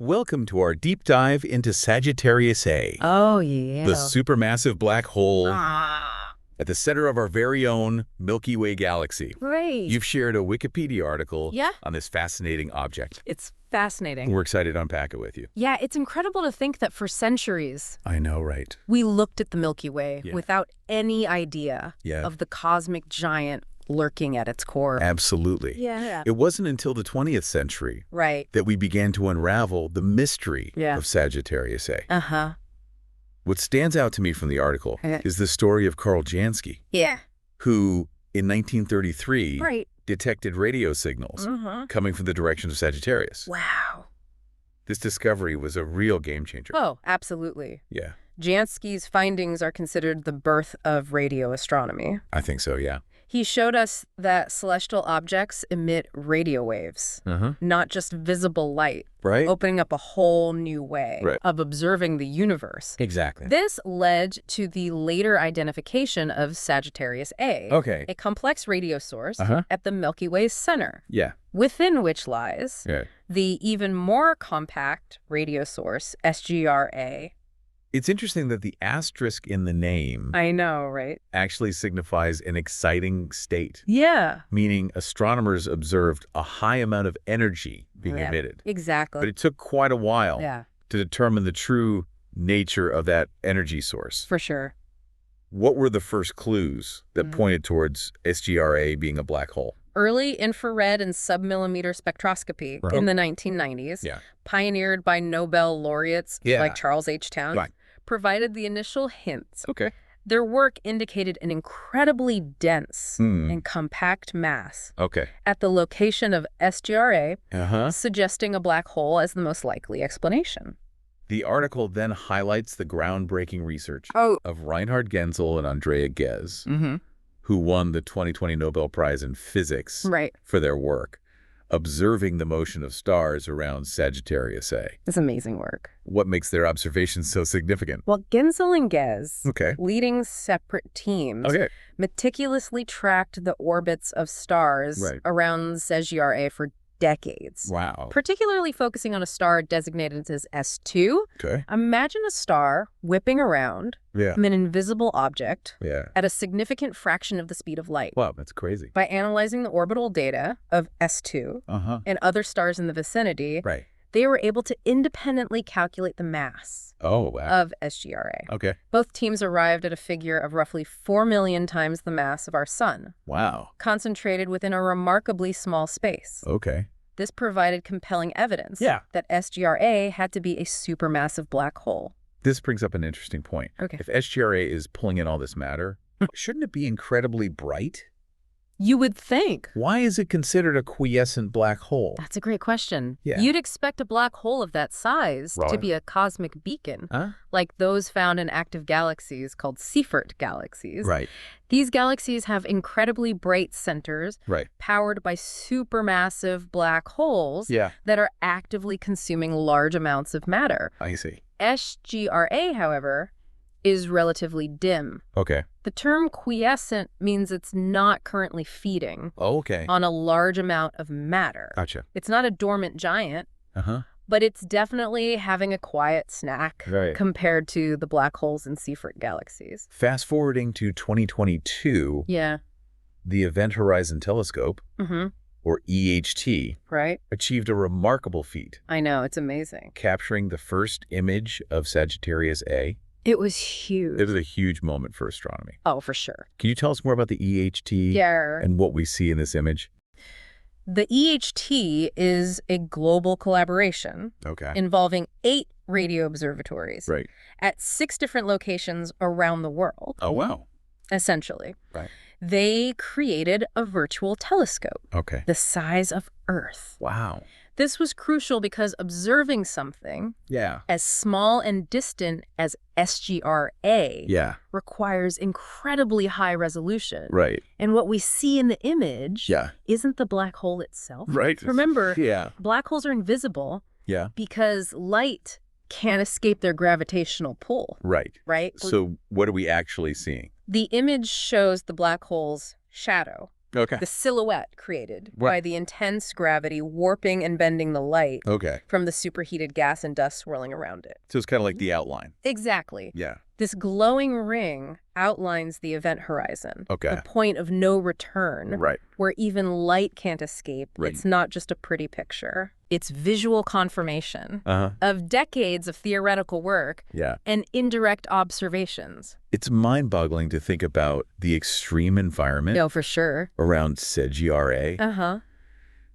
Welcome to our deep dive into Saggitarius A, Oh, yeah. the supermassive black hole Ah, at the center of our very own Milky Way galaxy. great. You've shared a Wikipedia article Yeah. on this fascinating object. It's fascinating. We're excited to unpack it with you. Yeah, it's incredible to think that for centuries, I know, right? we looked at the Milky Way Yeah. without any idea Yeah. of the cosmic giant lurking at its core. Absolutely. Yeah. It wasn't until the 20th century Right. that we began to unravel the mystery Yeah. of Saggitarius A. Uh-huh. What stands out to me from the article Okay. is the story of Carl Jansky, Yeah. who, in 1933, Right. detected radio signals Uh-huh. coming from the direction of Sagittarius. Wow. This discovery was a real game changer. Oh, absolutely. Yeah, Jansky's findings are considered the birth of radio astronomy. I think so, yeah. He showed us that celestial objects emit radio waves, not just visible light, Right? opening up a whole new way Right. of observing the universe. Exactly. This led to the later identification of Sagittarius A, Okay. a complex radio source Uh-huh. at the Milky Way's center, Yeah. within which lies Yeah. the even more compact radio source, SGRA. It's interesting that the asterisk in the name I know, right? actually signifies an exciting state, Yeah. meaning astronomers observed a high amount of energy being Yeah. emitted. Exactly. But it took quite a while Yeah, to determine the true nature of that energy source. for sure. What were the first clues that pointed towards SGRA being a black hole? Early infrared and submillimeter spectroscopy Right. in the 1990s, Yeah. pioneered by Nobel laureates Yeah. like Charles H. Towns, Right. provided the initial hints. Okay. Their work indicated an incredibly dense and compact mass Okay. at the location of SGRA, Uh-huh. suggesting a black hole as the most likely explanation. The article then highlights the groundbreaking research Oh. of Reinhard Genzel and Andrea Ghez, who won the 2020 Nobel Prize in Physics Right. for their work, observing the motion of stars around Sagittarius A. It's amazing work. What makes their observations so significant? Well, Genzel and Ghez, Okay. leading separate teams, Okay. meticulously tracked the orbits of stars Right. around SGRA for decades, Wow. particularly focusing on a star designated as S2. Okay. Imagine a star whipping around Yeah. an invisible object Yeah. at a significant fraction of the speed of light. Wow, that's crazy. By analyzing the orbital data of S2 Uh-huh. and other stars in the vicinity, Right. they were able to independently calculate the mass Oh, wow. of SGRA. Okay. Both teams arrived at a figure of roughly 4 million times the mass of our sun, Wow. concentrated within a remarkably small space. Okay. This provided compelling evidence Yeah. that SGRA had to be a supermassive black hole. This brings up an interesting point. Okay. If SGRA is pulling in all this matter, shouldn't it be incredibly bright? You would think. Why is it considered a quiescent black hole? That's a great question. Yeah. You'd expect a black hole of that size to Right. be a cosmic beacon, Huh? like those found in active galaxies called Seyfert galaxies. Right. These galaxies have incredibly bright centers Right. powered by supermassive black holes Yeah. that are actively consuming large amounts of matter. I see. SGRA, however, is relatively dim. Okay. The term quiescent means it's not currently feeding Oh, okay. on a large amount of matter. Gotcha. It's not a dormant giant, Uh-huh. but it's definitely having a quiet snack Right. compared to the black holes in Seyfert galaxies. Fast forwarding to 2022, Yeah. the Event Horizon Telescope, Mm-hmm. or EHT, Right? achieved a remarkable feat, I know. It's amazing. capturing the first image of Sagittarius A. It was huge. It was a huge moment for astronomy. Oh, for sure. Can you tell us more about the EHT Yeah. and what we see in this image? The EHT is a global collaboration Okay. involving 8 radio observatories Right. at 6 different locations around the world, Oh, wow. essentially. Right. They created a virtual telescope Okay. the size of Earth. Wow. This was crucial because observing something Yeah. as small and distant as SGRA Yeah. requires incredibly high resolution. Right. And what we see in the image Yeah. isn't the black hole itself. Right. Remember, Yeah. black holes are invisible Yeah. because light can't escape their gravitational pull, Right. right? So what are we actually seeing? The image shows the black hole's shadow, Okay. the silhouette created by the intense gravity warping and bending the light from the superheated gas and dust swirling around it. So it's kind of like the outline. Exactly. Yeah. This glowing ring outlines the event horizon, Okay. the point of no return, Right. where even light can't escape. Right. It's not just a pretty picture. It's visual confirmation of decades of theoretical work and indirect observations. It's mind-boggling to think about the extreme environment No, for sure. around Saggitarius A.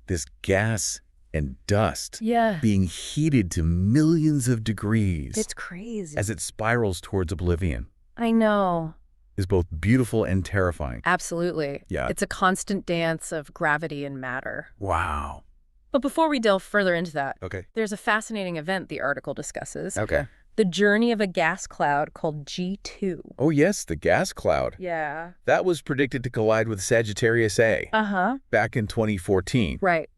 This gas and dust being heated to millions of degrees. It's crazy. As it spirals towards oblivion. I know. Is both beautiful and terrifying. Absolutely. Yeah. It's a constant dance of gravity and matter. Wow. But before we delve further into that, Okay. there's a fascinating event the article discusses. Okay. The journey of a gas cloud called G2. Oh, yes, the gas cloud. Yeah. That was predicted to collide with Saggitarius A back in 2014. Right.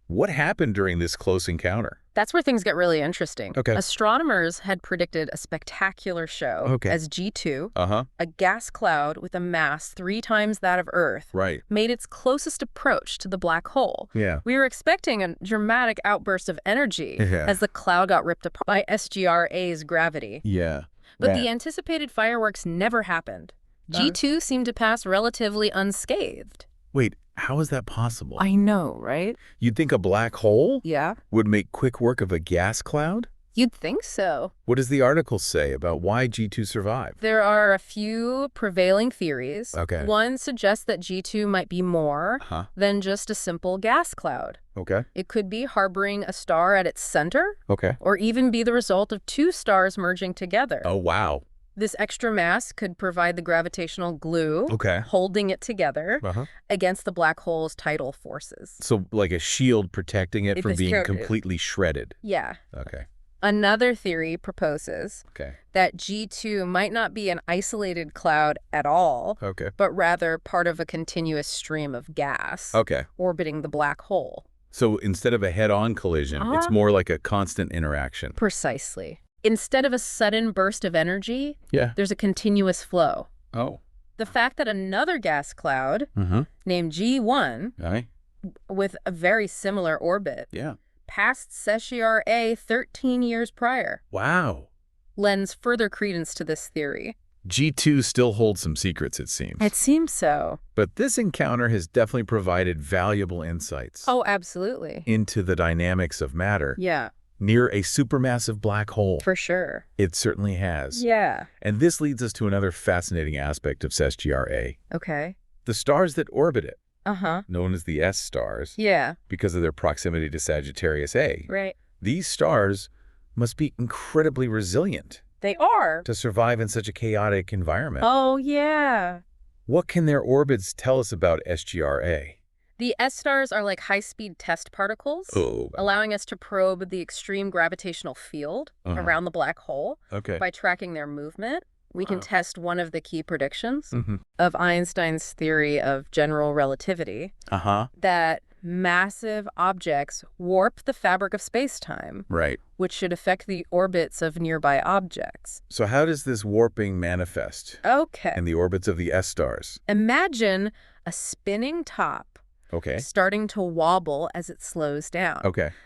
What happened during this close encounter? That's where things get really interesting. Okay. Astronomers had predicted a spectacular show as G2, a gas cloud with a mass 3 times that of Earth, made its closest approach to the black hole. Yeah. We were expecting a dramatic outburst of energy as the cloud got ripped apart by SGRA's gravity. Yeah. But the anticipated fireworks never happened. G2 seemed to pass relatively unscathed. Wait, how is that possible? I know, right? You'd think a black hole Yeah. would make quick work of a gas cloud? You'd think so. What does the article say about why G2 survived? There are a few prevailing theories. Okay. One suggests that G2 might be more than just a simple gas cloud. Okay. It could be harboring a star at its center, Okay. or even be the result of 2 stars merging together. Oh, wow. This extra mass could provide the gravitational glue, holding it together against the black hole's tidal forces. So like a shield protecting it from being completely shredded. Yeah. Okay. Another theory proposes that G2 might not be an isolated cloud at all, but rather part of a continuous stream of gas orbiting the black hole. So instead of a head-on collision, it's more like a constant interaction. Precisely. Instead of a sudden burst of energy, there's a continuous flow. Oh. The fact that another gas cloud named G1 with a very similar orbit passed Saggitarius A 13 years prior. Wow. Lends further credence to this theory. G2 still holds some secrets, it seems. It seems so. But this encounter has definitely provided valuable insights. Oh, absolutely. Into the dynamics of matter. Yeah. Near a supermassive black hole. For sure. It certainly has. Yeah. And this leads us to another fascinating aspect of Saggitarius A. Okay. The stars that orbit it. Known as the S stars. Yeah. Because of their proximity to Saggitarius A. Right. These stars must be incredibly resilient. They are. To survive in such a chaotic environment. Oh, yeah. What can their orbits tell us about SGR A? The S-stars are like high-speed test particles, allowing us to probe the extreme gravitational field around the black hole. By tracking their movement, we can test one of the key predictions of Einstein's theory of general relativity, that massive objects warp the fabric of space-time, which should affect the orbits of nearby objects. So how does this warping manifest in the orbits of the S-stars? Imagine a spinning top starting to wobble as it slows down.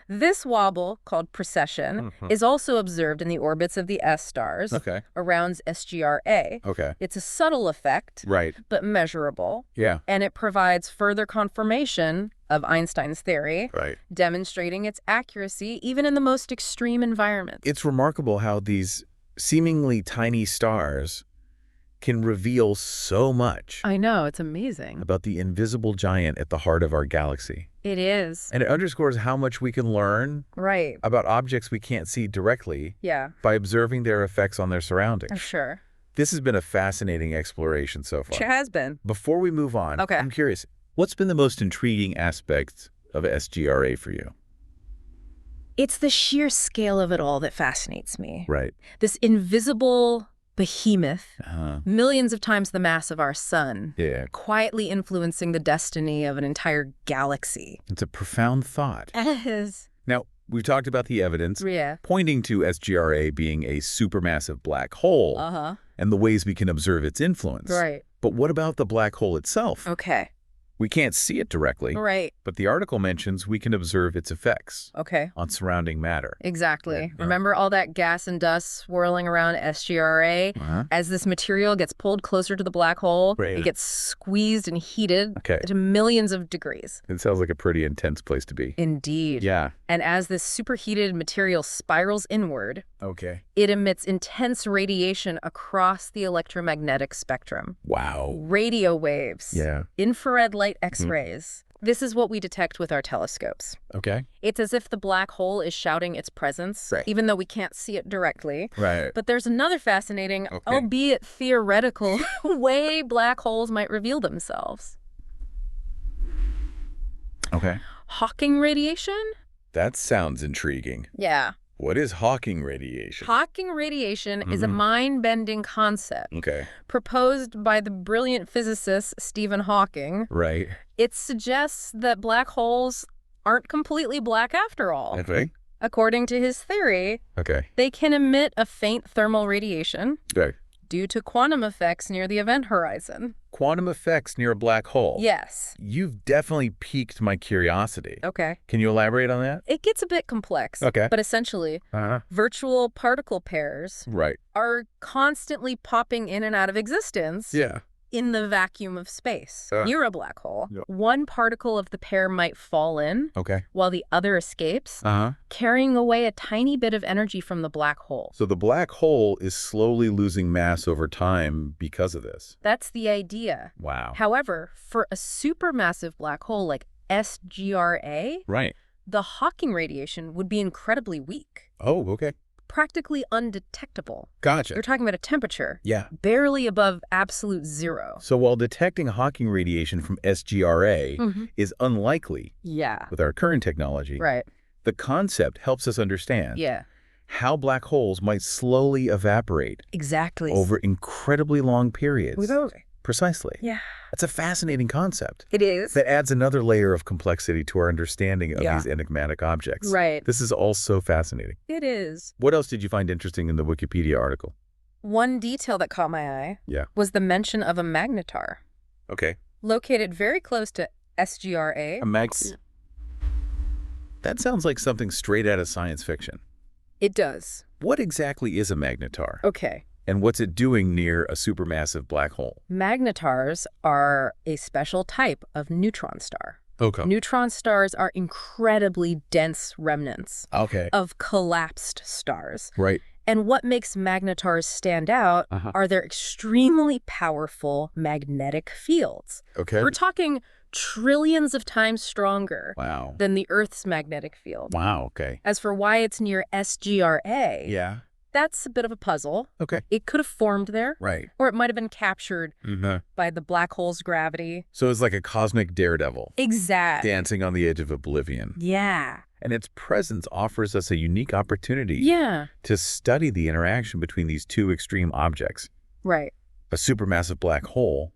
This wobble, called precession, is also observed in the orbits of the S-stars around SGR A. It's a subtle effect, but measurable. And it provides further confirmation of Einstein's theory, demonstrating its accuracy even in the most extreme environments. It's remarkable how these seemingly tiny stars can reveal so much. I know, it's amazing. About the invisible giant at the heart of our galaxy. It is. And it underscores how much we can learn about objects we can't see directly by observing their effects on their surroundings. Sure. This has been a fascinating exploration so far. It has been. Before we move on, I'm curious, what's been the most intriguing aspect of SGR A for you? It's the sheer scale of it all that fascinates me. This invisible behemoth, millions of times the mass of our sun, quietly influencing the destiny of an entire galaxy. It's a profound thought. It is. Now, we've talked about the evidence pointing to SGR A being a supermassive black hole and the ways we can observe its influence. But what about the black hole itself? We can't see it directly. Right. But the article mentions we can observe its effects on surrounding matter. Exactly. Yeah. Remember all that gas and dust swirling around SGRA? As this material gets pulled closer to the black hole, it gets squeezed and heated to millions of degrees. It sounds like a pretty intense place to be. Indeed. Yeah. And as this superheated material spirals inward, it emits intense radiation across the electromagnetic spectrum. Wow. Radio waves. Yeah. Infrared light X-rays. This is what we detect with our telescopes. Okay. It's as if the black hole is shouting its presence, even though we can't see it directly. Right. But there's another fascinating, albeit theoretical, way black holes might reveal themselves. Okay. Hawking radiation? That sounds intriguing. Yeah. What is Hawking radiation? Hawking radiation is a mind-bending concept proposed by the brilliant physicist Stephen Hawking. Right. It suggests that black holes aren't completely black after all. Okay. According to his theory, they can emit a faint thermal radiation due to quantum effects near the event horizon. Quantum effects near a black hole? Yes. You've definitely piqued my curiosity. Okay. Can you elaborate on that? It gets a bit complex. But essentially, virtual particle pairs are constantly popping in and out of existence in the vacuum of space near a black hole. One particle of the pair might fall in while the other escapes, carrying away a tiny bit of energy from the black hole. So the black hole is slowly losing mass over time because of this? That's the idea. Wow. However, for a supermassive black hole like SGRA, the Hawking radiation would be incredibly weak. Oh, okay. Practically undetectable. Gotcha. You're talking about a temperature. Yeah. Barely above absolute zero. So while detecting Hawking radiation from SGRA is unlikely with our current technology, the concept helps us understand how black holes might slowly evaporate over incredibly long periods. Precisely. Yeah. That's a fascinating concept. It is. That adds another layer of complexity to our understanding of these enigmatic objects. Right. This is all so fascinating. It is. What else did you find interesting in the Wikipedia article? One detail that caught my eye was the mention of a magnetar. Okay. Located very close to SGRA. That sounds like something straight out of science fiction. It does. What exactly is a magnetar? Okay. And what's it doing near a supermassive black hole? Magnetars are a special type of neutron star. Okay. Neutron stars are incredibly dense remnants of collapsed stars. Right. And what makes magnetars stand out are their extremely powerful magnetic fields. Okay. We're talking trillions of times stronger than the Earth's magnetic field. Wow, okay. As for why it's near SGRA, that's a bit of a puzzle. Okay. It could have formed there. Right. Or it might have been captured by the black hole's gravity. So it's like a cosmic daredevil. Exactly. Dancing on the edge of oblivion. Yeah. And its presence offers us a unique opportunity to study the interaction between these two extreme objects. Right. A supermassive black hole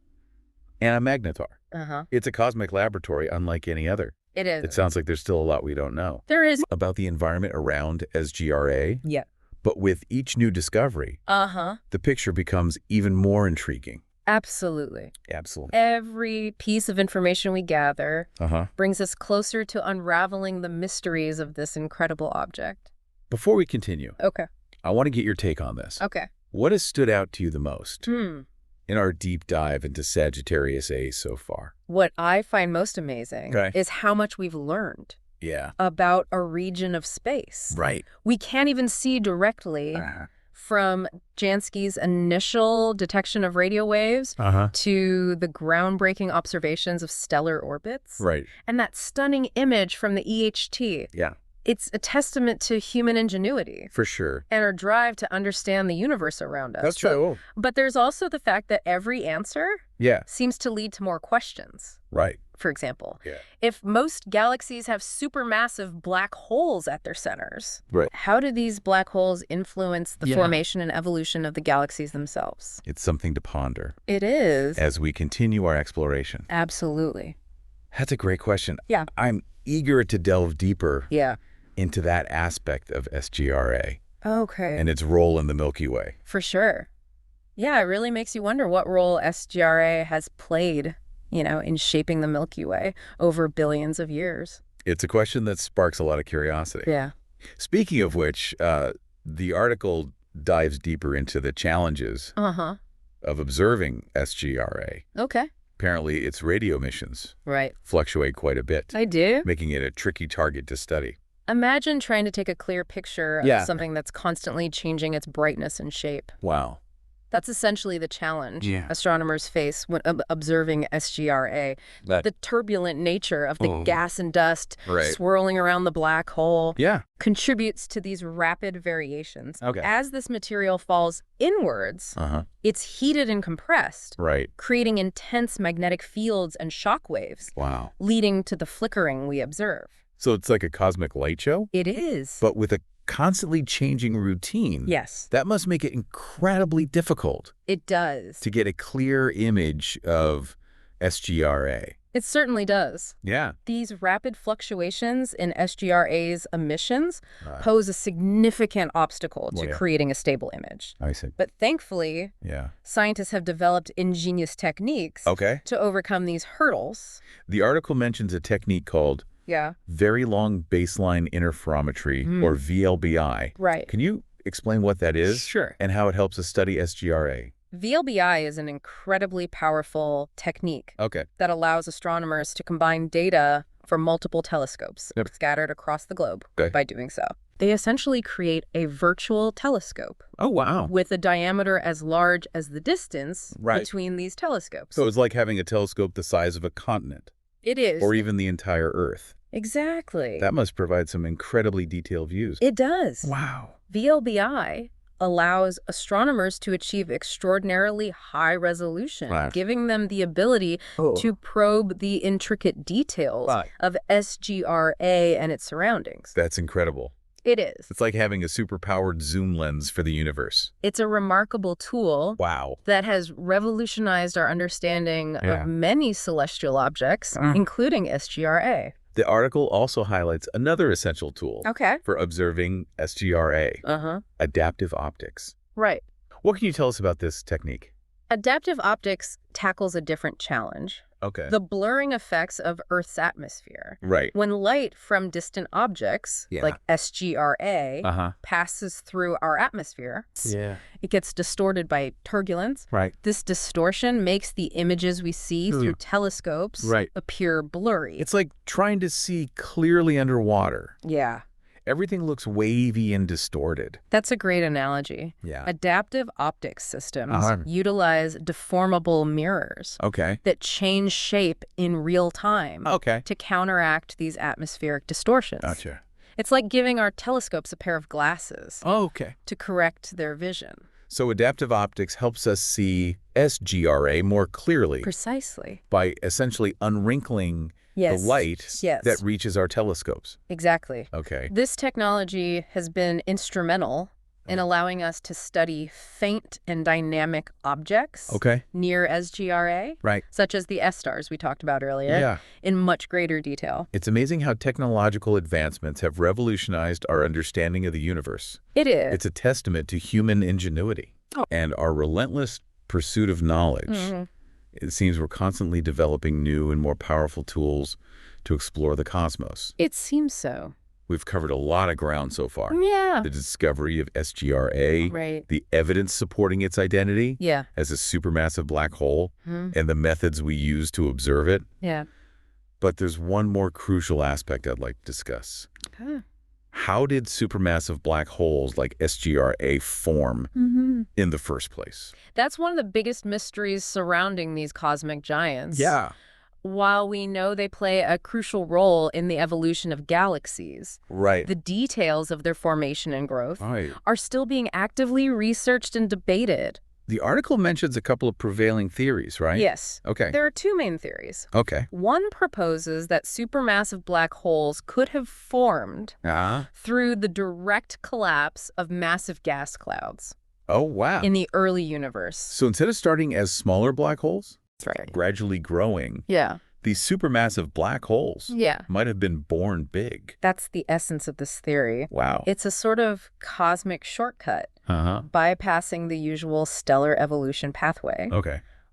and a magnetar. It's a cosmic laboratory unlike any other. It is. It sounds like there's still a lot we don't know. There is. About the environment around SGRA. Yeah. But with each new discovery, the picture becomes even more intriguing. Absolutely. Absolutely. Every piece of information we gather brings us closer to unraveling the mysteries of this incredible object. Before we continue, okay, I want to get your take on this. Okay. What has stood out to you the most in our deep dive into Saggitarius A so far? What I find most amazing is how much we've learned. About a region of space. Right. We can't even see directly from Jansky's initial detection of radio waves to the groundbreaking observations of stellar orbits. Right. And that stunning image from the EHT. Yeah. It's a testament to human ingenuity. For sure. And our drive to understand the universe around us. That's true. But there's also the fact that every answer seems to lead to more questions. Right. For example, if most galaxies have supermassive black holes at their centers, how do these black holes influence the formation and evolution of the galaxies themselves? It's something to ponder. It is. As we continue our exploration. Absolutely. That's a great question. Yeah. I'm eager to delve deeper into that aspect of SGRA. Okay. And its role in the Milky Way. For sure. Yeah, it really makes you wonder what role SGRA has played in shaping the Milky Way over billions of years. It's a question that sparks a lot of curiosity. Yeah. Speaking of which, the article dives deeper into the challenges of observing SGRA. Okay. Apparently, its radio emissions fluctuate quite a bit. I do? Making it a tricky target to study. Imagine trying to take a clear picture of something that's constantly changing its brightness and shape. Wow. That's essentially the challenge astronomers face when observing SGRA. The turbulent nature of the gas and dust swirling around the black hole contributes to these rapid variations. As this material falls inwards, it's heated and compressed, creating intense magnetic fields and shock waves, leading to the flickering we observe. So it's like a cosmic light show? It is. But with a constantly changing routine. Yes. That must make it incredibly difficult. It does. To get a clear image of SGRA. It certainly does. Yeah. These rapid fluctuations in SGRA's emissions pose a significant obstacle to creating a stable image. I see. But thankfully, scientists have developed ingenious techniques to overcome these hurdles. The article mentions a technique called Very Long Baseline Interferometry, or VLBI. Right. Can you explain what that is? Sure. And how it helps us study SGRA? VLBI is an incredibly powerful technique that allows astronomers to combine data from multiple telescopes scattered across the globe by doing so. They essentially create a virtual telescope. Oh, wow. With a diameter as large as the distance between these telescopes. So it's like having a telescope the size of a continent. It is. Or even the entire Earth. Exactly. That must provide some incredibly detailed views. It does. Wow. VLBI allows astronomers to achieve extraordinarily high resolution, giving them the ability to probe the intricate details of SGRA and its surroundings. That's incredible. It is. It's like having a superpowered zoom lens for the universe. It's a remarkable tool that has revolutionized our understanding of many celestial objects, including SGRA. The article also highlights another essential tool for observing SGRA, adaptive optics. Right. What can you tell us about this technique? Adaptive optics tackles a different challenge. The blurring effects of Earth's atmosphere. Right. When light from distant objects, like SGRA, passes through our atmosphere, it gets distorted by turbulence. Right. This distortion makes the images we see through telescopes appear blurry. It's like trying to see clearly underwater. Yeah. Everything looks wavy and distorted. That's a great analogy. Yeah. Adaptive optics systems utilize deformable mirrors that change shape in real time to counteract these atmospheric distortions. Gotcha. It's like giving our telescopes a pair of glasses to correct their vision. So adaptive optics helps us see SGRA more clearly. Precisely. By essentially unwrinkling the light that reaches our telescopes. Exactly. Okay. This technology has been instrumental in allowing us to study faint and dynamic objects near SGRA, such as the S-stars we talked about earlier, in much greater detail. It's amazing how technological advancements have revolutionized our understanding of the universe. It is. It's a testament to human ingenuity and our relentless pursuit of knowledge. It seems we're constantly developing new and more powerful tools to explore the cosmos. It seems so. We've covered a lot of ground so far. Yeah. The discovery of SGRA, the evidence supporting its identity as a supermassive black hole, and the methods we use to observe it. Yeah. But there's one more crucial aspect I'd like to discuss. How did supermassive black holes like SGRA form in the first place? That's one of the biggest mysteries surrounding these cosmic giants. Yeah. While we know they play a crucial role in the evolution of galaxies, the details of their formation and growth are still being actively researched and debated. The article mentions a couple of prevailing theories, right? Yes. Okay. There are two main theories. Okay. One proposes that supermassive black holes could have formed through the direct collapse of massive gas clouds. Oh, wow. In the early universe. So instead of starting as smaller black holes, gradually growing, these supermassive black holes might have been born big. That's the essence of this theory. Wow. It's a sort of cosmic shortcut, bypassing the usual stellar evolution pathway.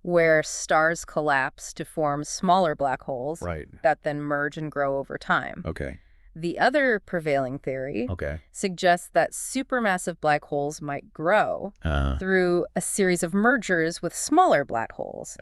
where stars collapse to form smaller black holes that then merge and grow over time. Okay. The other prevailing theory suggests that supermassive black holes might grow through a series of mergers with smaller black holes,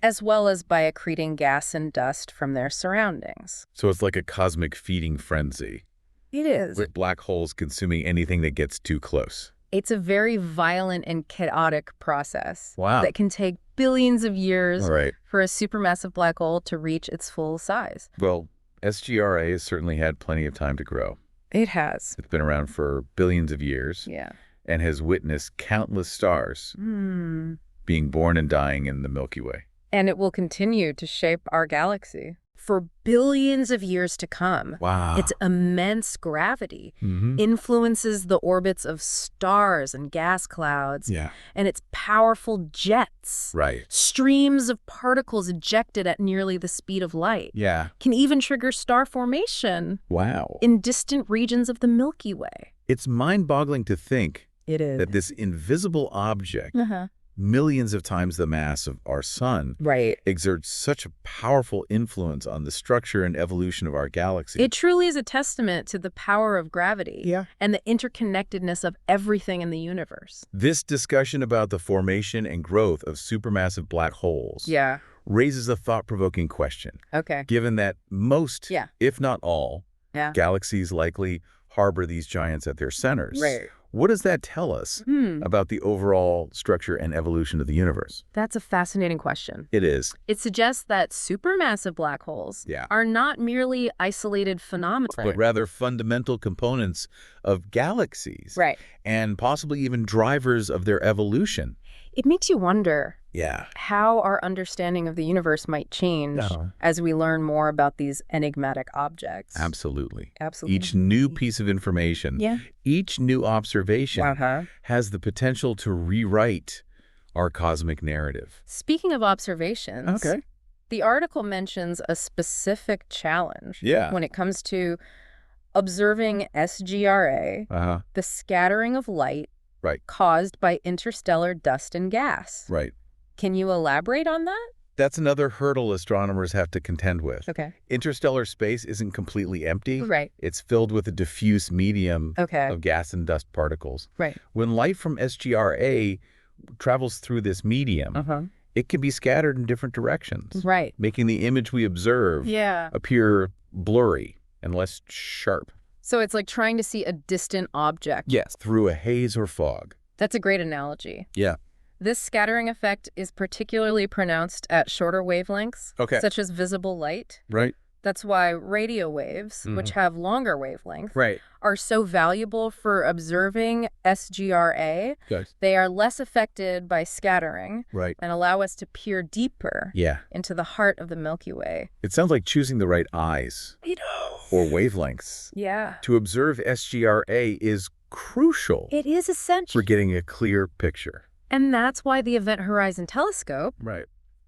as well as by accreting gas and dust from their surroundings. So it's like a cosmic feeding frenzy. It is. With black holes consuming anything that gets too close. It's a very violent and chaotic process that can take billions of years for a supermassive black hole to reach its full size. Well, SGRA has certainly had plenty of time to grow. It has. It's been around for billions of years and has witnessed countless stars being born and dying in the Milky Way. And it will continue to shape our galaxy for billions of years to come. Its immense gravity influences the orbits of stars and gas clouds, and its powerful jets, streams of particles ejected at nearly the speed of light, can even trigger star formation in distant regions of the Milky Way. It's mind-boggling to think that this invisible object, millions of times the mass of our sun, exerts such a powerful influence on the structure and evolution of our galaxy. It truly is a testament to the power of gravity and the interconnectedness of everything in the universe. This discussion about the formation and growth of supermassive black holes raises a thought-provoking question. Given that most, if not all, galaxies likely harbor these giants at their centers. What does that tell us about the overall structure and evolution of the universe? That's a fascinating question. It is. It suggests that supermassive black holes are not merely isolated phenomena, but rather fundamental components of galaxies and possibly even drivers of their evolution. It makes you wonder how our understanding of the universe might change as we learn more about these enigmatic objects. Absolutely. Each new piece of information, each new observation has the potential to rewrite our cosmic narrative. Speaking of observations, the article mentions a specific challenge when it comes to observing SGRA, the scattering of light caused by interstellar dust and gas. Can you elaborate on that? That's another hurdle astronomers have to contend with. Interstellar space isn't completely empty. It's filled with a diffuse medium of gas and dust particles. When light from SGRA travels through this medium, it can be scattered in different directions, making the image we observe appear blurry and less sharp. So it's like trying to see a distant object. Yes, through a haze or fog. That's a great analogy. This scattering effect is particularly pronounced at shorter wavelengths, such as visible light. That's why radio waves, which have longer wavelengths, are so valuable for observing SGRA. They are less affected by scattering and allow us to peer deeper into the heart of the Milky Way. It sounds like choosing the right eyes or wavelengths. To observe SGRA is crucial. It is essential for getting a clear picture. And that's why the Event Horizon Telescope,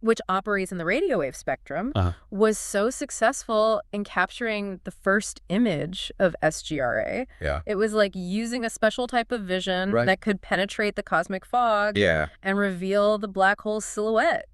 which operates in the radio wave spectrum, was so successful in capturing the first image of SGRA. It was like using a special type of vision that could penetrate the cosmic fog and reveal the black hole's silhouette.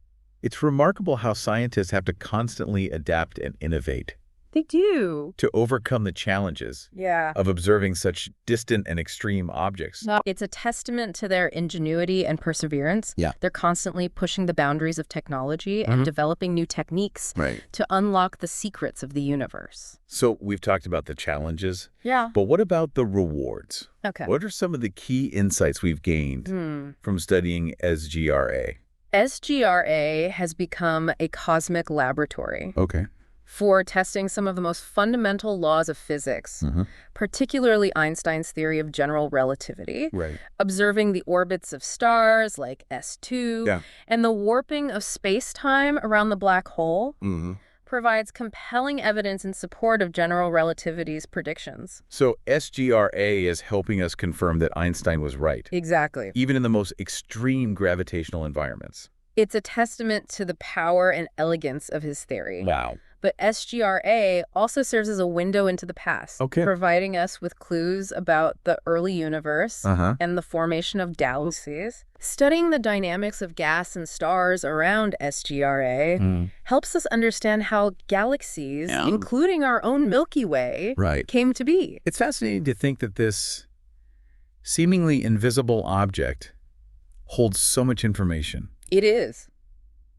It's remarkable how scientists have to constantly adapt and innovate. They do. To overcome the challenges of observing such distant and extreme objects. It's a testament to their ingenuity and perseverance. They're constantly pushing the boundaries of technology and developing new techniques to unlock the secrets of the universe. So we've talked about the challenges. But what about the rewards? What are some of the key insights we've gained from studying SGRA? SGRA has become a cosmic laboratory. For testing some of the most fundamental laws of physics, particularly Einstein's theory of general relativity, observing the orbits of stars like S2, and the warping of space-time around the black hole, provides compelling evidence in support of general relativity's predictions. So SGRA is helping us confirm that Einstein was right. Exactly. Even in the most extreme gravitational environments. It's a testament to the power and elegance of his theory. But But SGRA also serves as a window into the past, providing us with clues about the early universe and the formation of galaxies. Studying the dynamics of gas and stars around SGRA helps us understand how galaxies, including our own Milky Way, came to be. It's fascinating to think that this seemingly invisible object holds so much information. It is.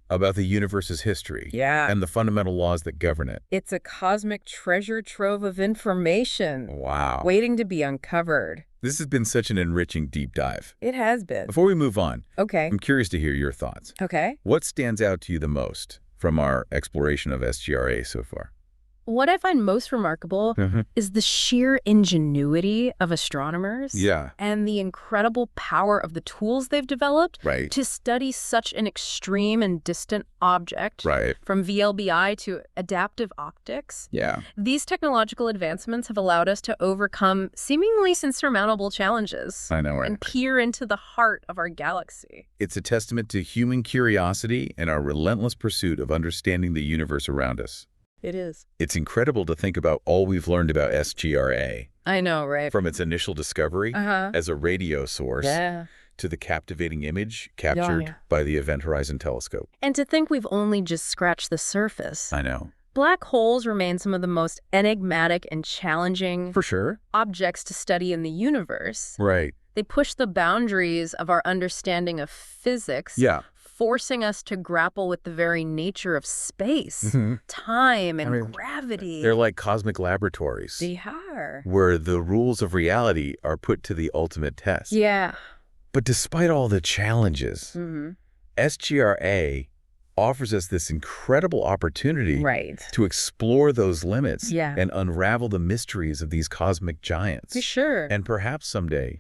About the universe's history and the fundamental laws that govern it. It's a cosmic treasure trove of information. Wow. Waiting to be uncovered. This has been such an enriching deep dive. It has been. Before we move on, I'm curious to hear your thoughts. What stands out to you the most from our exploration of SGRA so far? What I find most remarkable is the sheer ingenuity of astronomers and the incredible power of the tools they've developed to study such an extreme and distant object, from VLBI to adaptive optics. These technological advancements have allowed us to overcome seemingly insurmountable challenges and peer into the heart of our galaxy. It's a testament to human curiosity and our relentless pursuit of understanding the universe around us. It is. It's incredible to think about all we've learned about SGRA. I know, right? From its initial discovery as a radio source to the captivating image captured by the Event Horizon Telescope. And to think we've only just scratched the surface. I know. Black holes remain some of the most enigmatic and challenging objects to study in the universe. They push the boundaries of our understanding of physics, forcing us to grapple with the very nature of space, time, and gravity. They're like cosmic laboratories. They are. Where the rules of reality are put to the ultimate test. But despite all the challenges, SGRA offers us this incredible opportunity to explore those limits and unravel the mysteries of these cosmic giants. And perhaps someday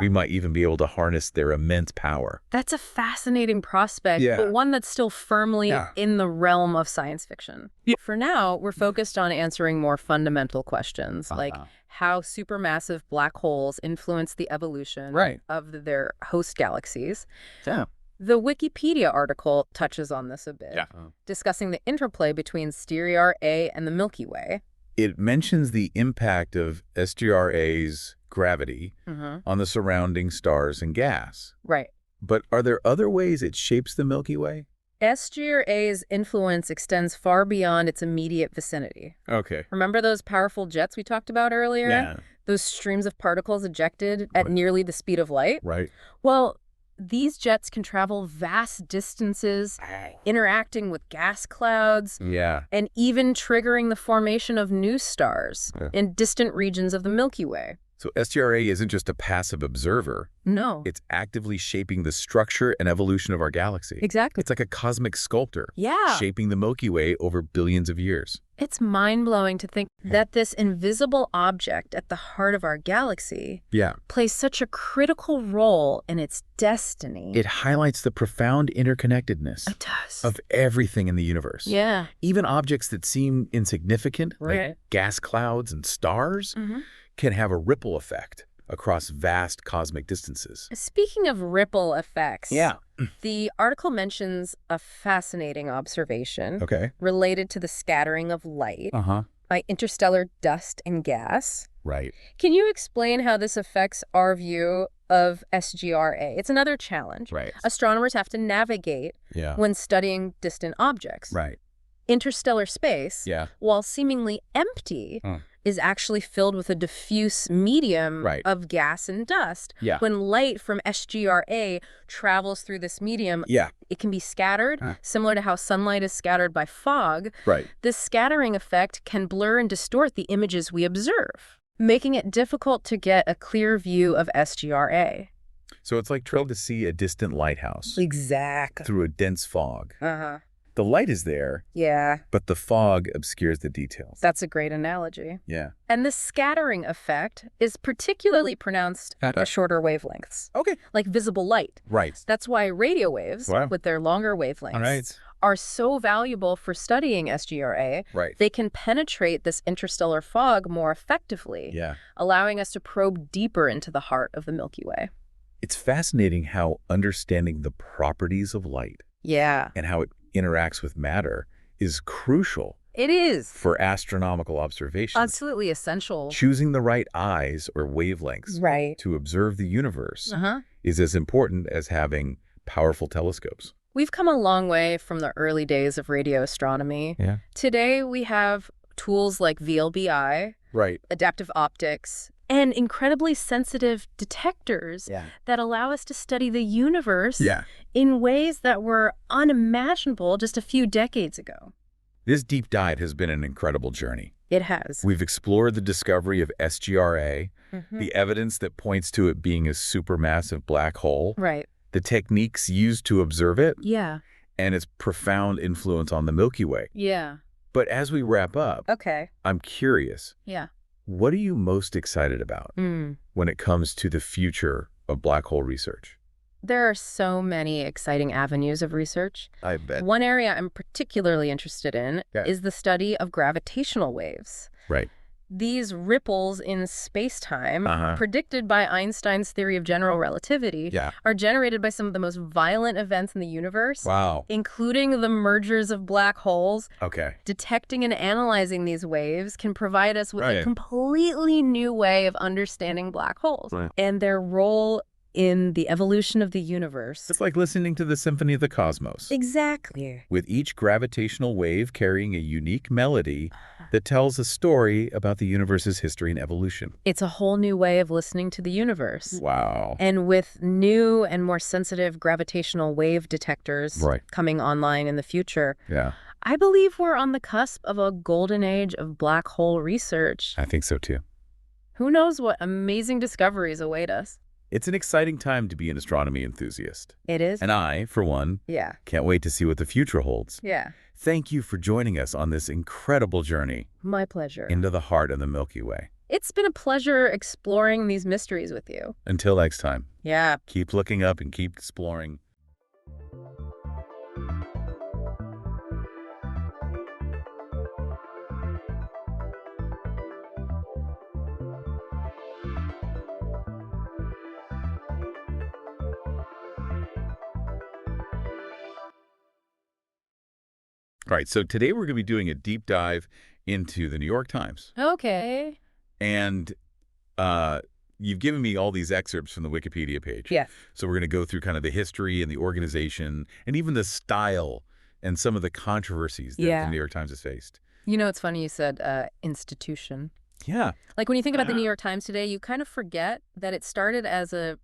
we might even be able to harness their immense power. That's a fascinating prospect, but one that's still firmly in the realm of science fiction. For now, we're focused on answering more fundamental questions, like how supermassive black holes influence the evolution of their host galaxies. The Wikipedia article touches on this a bit, discussing the interplay between SGRA A and the Milky Way. It mentions the impact of SGRA's gravity on the surrounding stars and gas. But are there other ways it shapes the Milky Way? SGRA's influence extends far beyond its immediate vicinity. Remember those powerful jets we talked about earlier? Those streams of particles ejected at nearly the speed of light? Well, these jets can travel vast distances, interacting with gas clouds, and even triggering the formation of new stars in distant regions of the Milky Way. So SGRA isn't just a passive observer. No. It's actively shaping the structure and evolution of our galaxy. Exactly. It's like a cosmic sculptor. Shaping the Milky Way over billions of years. It's mind-blowing to think that this invisible object at the heart of our galaxy plays such a critical role in its destiny. It highlights the profound interconnectedness of everything in the universe. Even objects that seem insignificant, like gas clouds and stars, can have a ripple effect across vast cosmic distances. Speaking of ripple effects, the article mentions a fascinating observation related to the scattering of light by interstellar dust and gas. Can you explain how this affects our view of SGRA? It's another challenge astronomers have to navigate when studying distant objects. Interstellar space, while seemingly empty, is actually filled with a diffuse medium of gas and dust. When light from SGRA travels through this medium, it can be scattered, similar to how sunlight is scattered by fog. This scattering effect can blur and distort the images we observe, making it difficult to get a clear view of SGRA. So it's like trying to see a distant lighthouse. Through a dense fog. The light is there, but the fog obscures the details. That's a great analogy. And the scattering effect is particularly pronounced at shorter wavelengths. Like visible light. That's why radio waves, with their longer wavelengths, are so valuable for studying SGRA. They can penetrate this interstellar fog more effectively, allowing us to probe deeper into the heart of the Milky Way. It's fascinating how understanding the properties of light and how it interacts with matter is crucial It is. For astronomical observations. Absolutely essential. Choosing the right eyes or wavelengths to observe the universe is as important as having powerful telescopes. We've come a long way from the early days of radio astronomy. Yeah. Today, we have tools like VLBI, adaptive optics, and incredibly sensitive detectors that allow us to study the universe in ways that were unimaginable just a few decades ago. This deep dive has been an incredible journey. It has. We've explored the discovery of SGRA, the evidence that points to it being a supermassive black hole, the techniques used to observe it, and its profound influence on the Milky Way. But as we wrap up, I'm curious, what are you most excited about when it comes to the future of black hole research? There are so many exciting avenues of research. I bet. One area I'm particularly interested in is the study of gravitational waves. These ripples in space-time, predicted by Einstein's theory of general relativity, are generated by some of the most violent events in the universe, including the mergers of black holes. Detecting and analyzing these waves can provide us with a completely new way of understanding black holes and their role in the evolution of the universe. It's like listening to the symphony of the cosmos. Exactly. With each gravitational wave carrying a unique melody that tells a story about the universe's history and evolution. It's a whole new way of listening to the universe. Wow. And with new and more sensitive gravitational wave detectors coming online in the future, I believe we're on the cusp of a golden age of black hole research. I think so too. Who knows what amazing discoveries await us? It's an exciting time to be an astronomy enthusiast. It is. And I, for one, can't wait to see what the future holds. Thank you for joining us on this incredible journey. My pleasure. Into the heart of the Milky Way. It's been a pleasure exploring these mysteries with you. Until next time. Yeah. Keep looking up and keep exploring. All right, so today we're going to be doing a deep dive into the New York Times. Okay. And you've given me all these excerpts from the Wikipedia page. Yeah. So we're going to go through kind of the history and the organization and even the style and some of the controversies that the New York Times has faced. You know, it's funny you said institution. Yeah. Like when you think about the New York Times today, you kind of forget that it started as a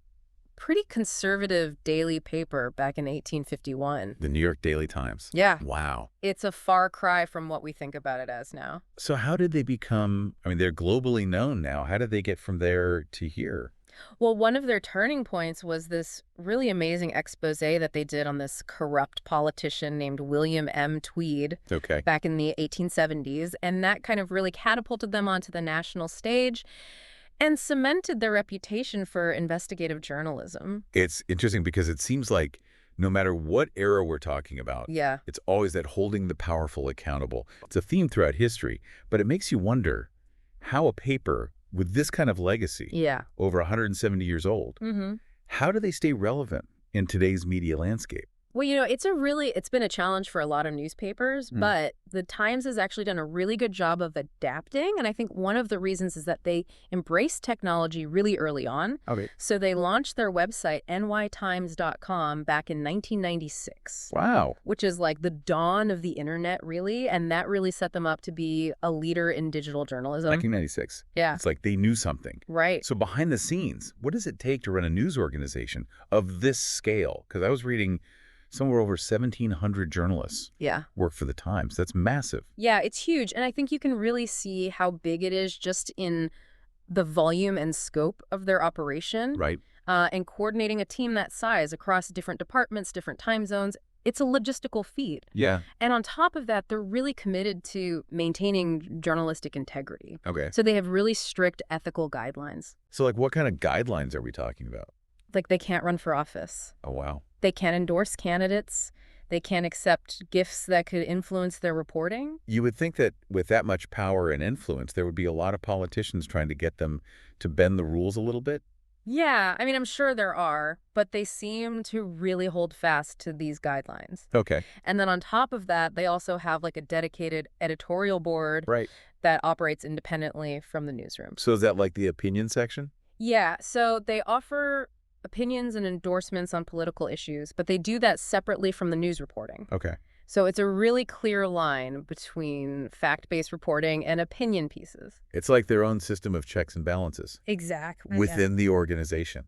pretty conservative daily paper back in 1851. The New York Daily Times. Yeah. Wow. It's a far cry from what we think about it as now. So how did they become, I mean, they're globally known now. How did they get from there to here? Well, one of their turning points was this really amazing expose that they did on this corrupt politician named William M. Tweed back in the 1870s. And that kind of really catapulted them onto the national stage and cemented their reputation for investigative journalism. It's interesting because it seems like no matter what era we're talking about, it's always that holding the powerful accountable. It's a theme throughout history, but it makes you wonder how a paper with this kind of legacy, over 170 years old, how do they stay relevant in today's media landscape? Well, you know, it's been a challenge for a lot of newspapers, but the Times has actually done a really good job of adapting. And I think one of the reasons is that they embraced technology really early on. So they launched their website, nytimes.com, back in 1996. Wow. Which is like the dawn of the internet, really. And that really set them up to be a leader in digital journalism. 1996. Yeah. It's like they knew something. Right. So behind the scenes, what does it take to run a news organization of this scale? Because I was reading somewhere over 1,700 journalists work for the Times. That's massive. Yeah, it's huge. And I think you can really see how big it is just in the volume and scope of their operation. Right. And coordinating a team that size across different departments, different time zones. It's a logistical feat. Yeah. And on top of that, they're really committed to maintaining journalistic integrity. Okay. So they have really strict ethical guidelines. So like what kind of guidelines are we talking about? Like they can't run for office. Oh, wow. They can't endorse candidates. They can't accept gifts that could influence their reporting. You would think that with that much power and influence, there would be a lot of politicians trying to get them to bend the rules a little bit. Yeah, I mean, I'm sure there are, but they seem to really hold fast to these guidelines. Okay. And then on top of that, they also have like a dedicated editorial board that operates independently from the newsroom. So is that like the opinion section? Yeah, so they offer opinions and endorsements on political issues, but they do that separately from the news reporting. Okay. So it's a really clear line between fact-based reporting and opinion pieces. It's like their own system of checks and balances. Exactly. Within the organization.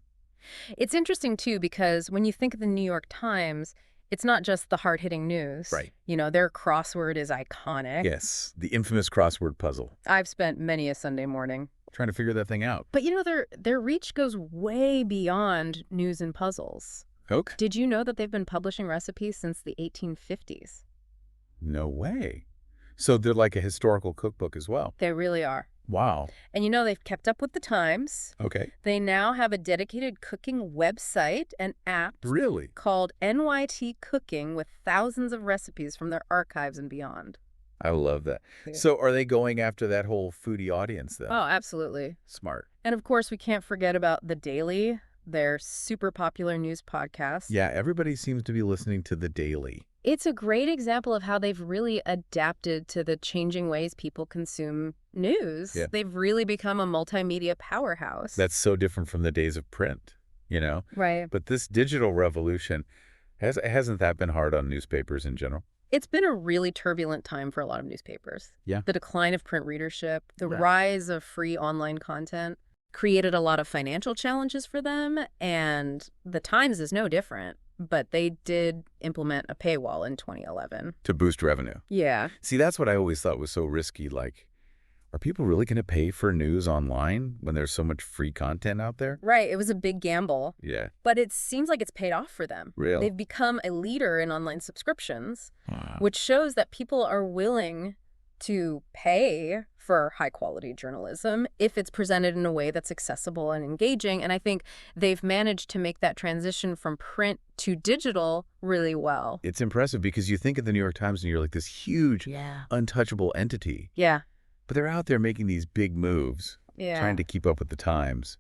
It's interesting, too, because when you think of the New York Times, it's not just the hard-hitting news. Right. You know, their crossword is iconic. Yes, the infamous crossword puzzle. I've spent many a Sunday morning trying to figure that thing out. But, you know, their reach goes way beyond news and puzzles. Okay. Did you know that they've been publishing recipes since the 1850s? No way. So they're like a historical cookbook as well. They really are. Wow. And you know, they've kept up with the times. Okay. They now have a dedicated cooking website and app called NYT Cooking with thousands of recipes from their archives and beyond. I love that. Yeah. So are they going after that whole foodie audience then? Oh, absolutely. Smart. And of course, we can't forget about The Daily, their super popular news podcast. Yeah, everybody seems to be listening to The Daily. It's a great example of how they've really adapted to the changing ways people consume news. Yeah. They've really become a multimedia powerhouse. That's so different from the days of print, you know? Right. But this digital revolution, hasn't that been hard on newspapers in general? It's been a really turbulent time for a lot of newspapers. Yeah. The decline of print readership, the rise of free online content created a lot of financial challenges for them, and the Times is no different. But they did implement a paywall in 2011. To boost revenue. Yeah. See, that's what I always thought was so risky. Like, are people really going to pay for news online when there's so much free content out there? Right. It was a big gamble. Yeah. But it seems like it's paid off for them. Really? They've become a leader in online subscriptions, which shows that people are willing to pay for high-quality journalism if it's presented in a way that's accessible and engaging. And I think they've managed to make that transition from print to digital really well. It's impressive because you think of the New York Times and you're like this huge, untouchable entity. Yeah. But they're out there making these big moves, trying to keep up with the times.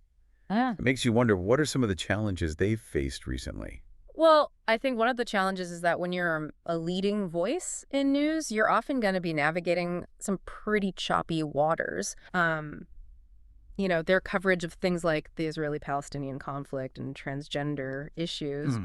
It makes you wonder, what are some of the challenges they've faced recently? Well, I think one of the challenges is that when you're a leading voice in news, you're often going to be navigating some pretty choppy waters. You know, their coverage of things like the Israeli-Palestinian conflict and transgender issues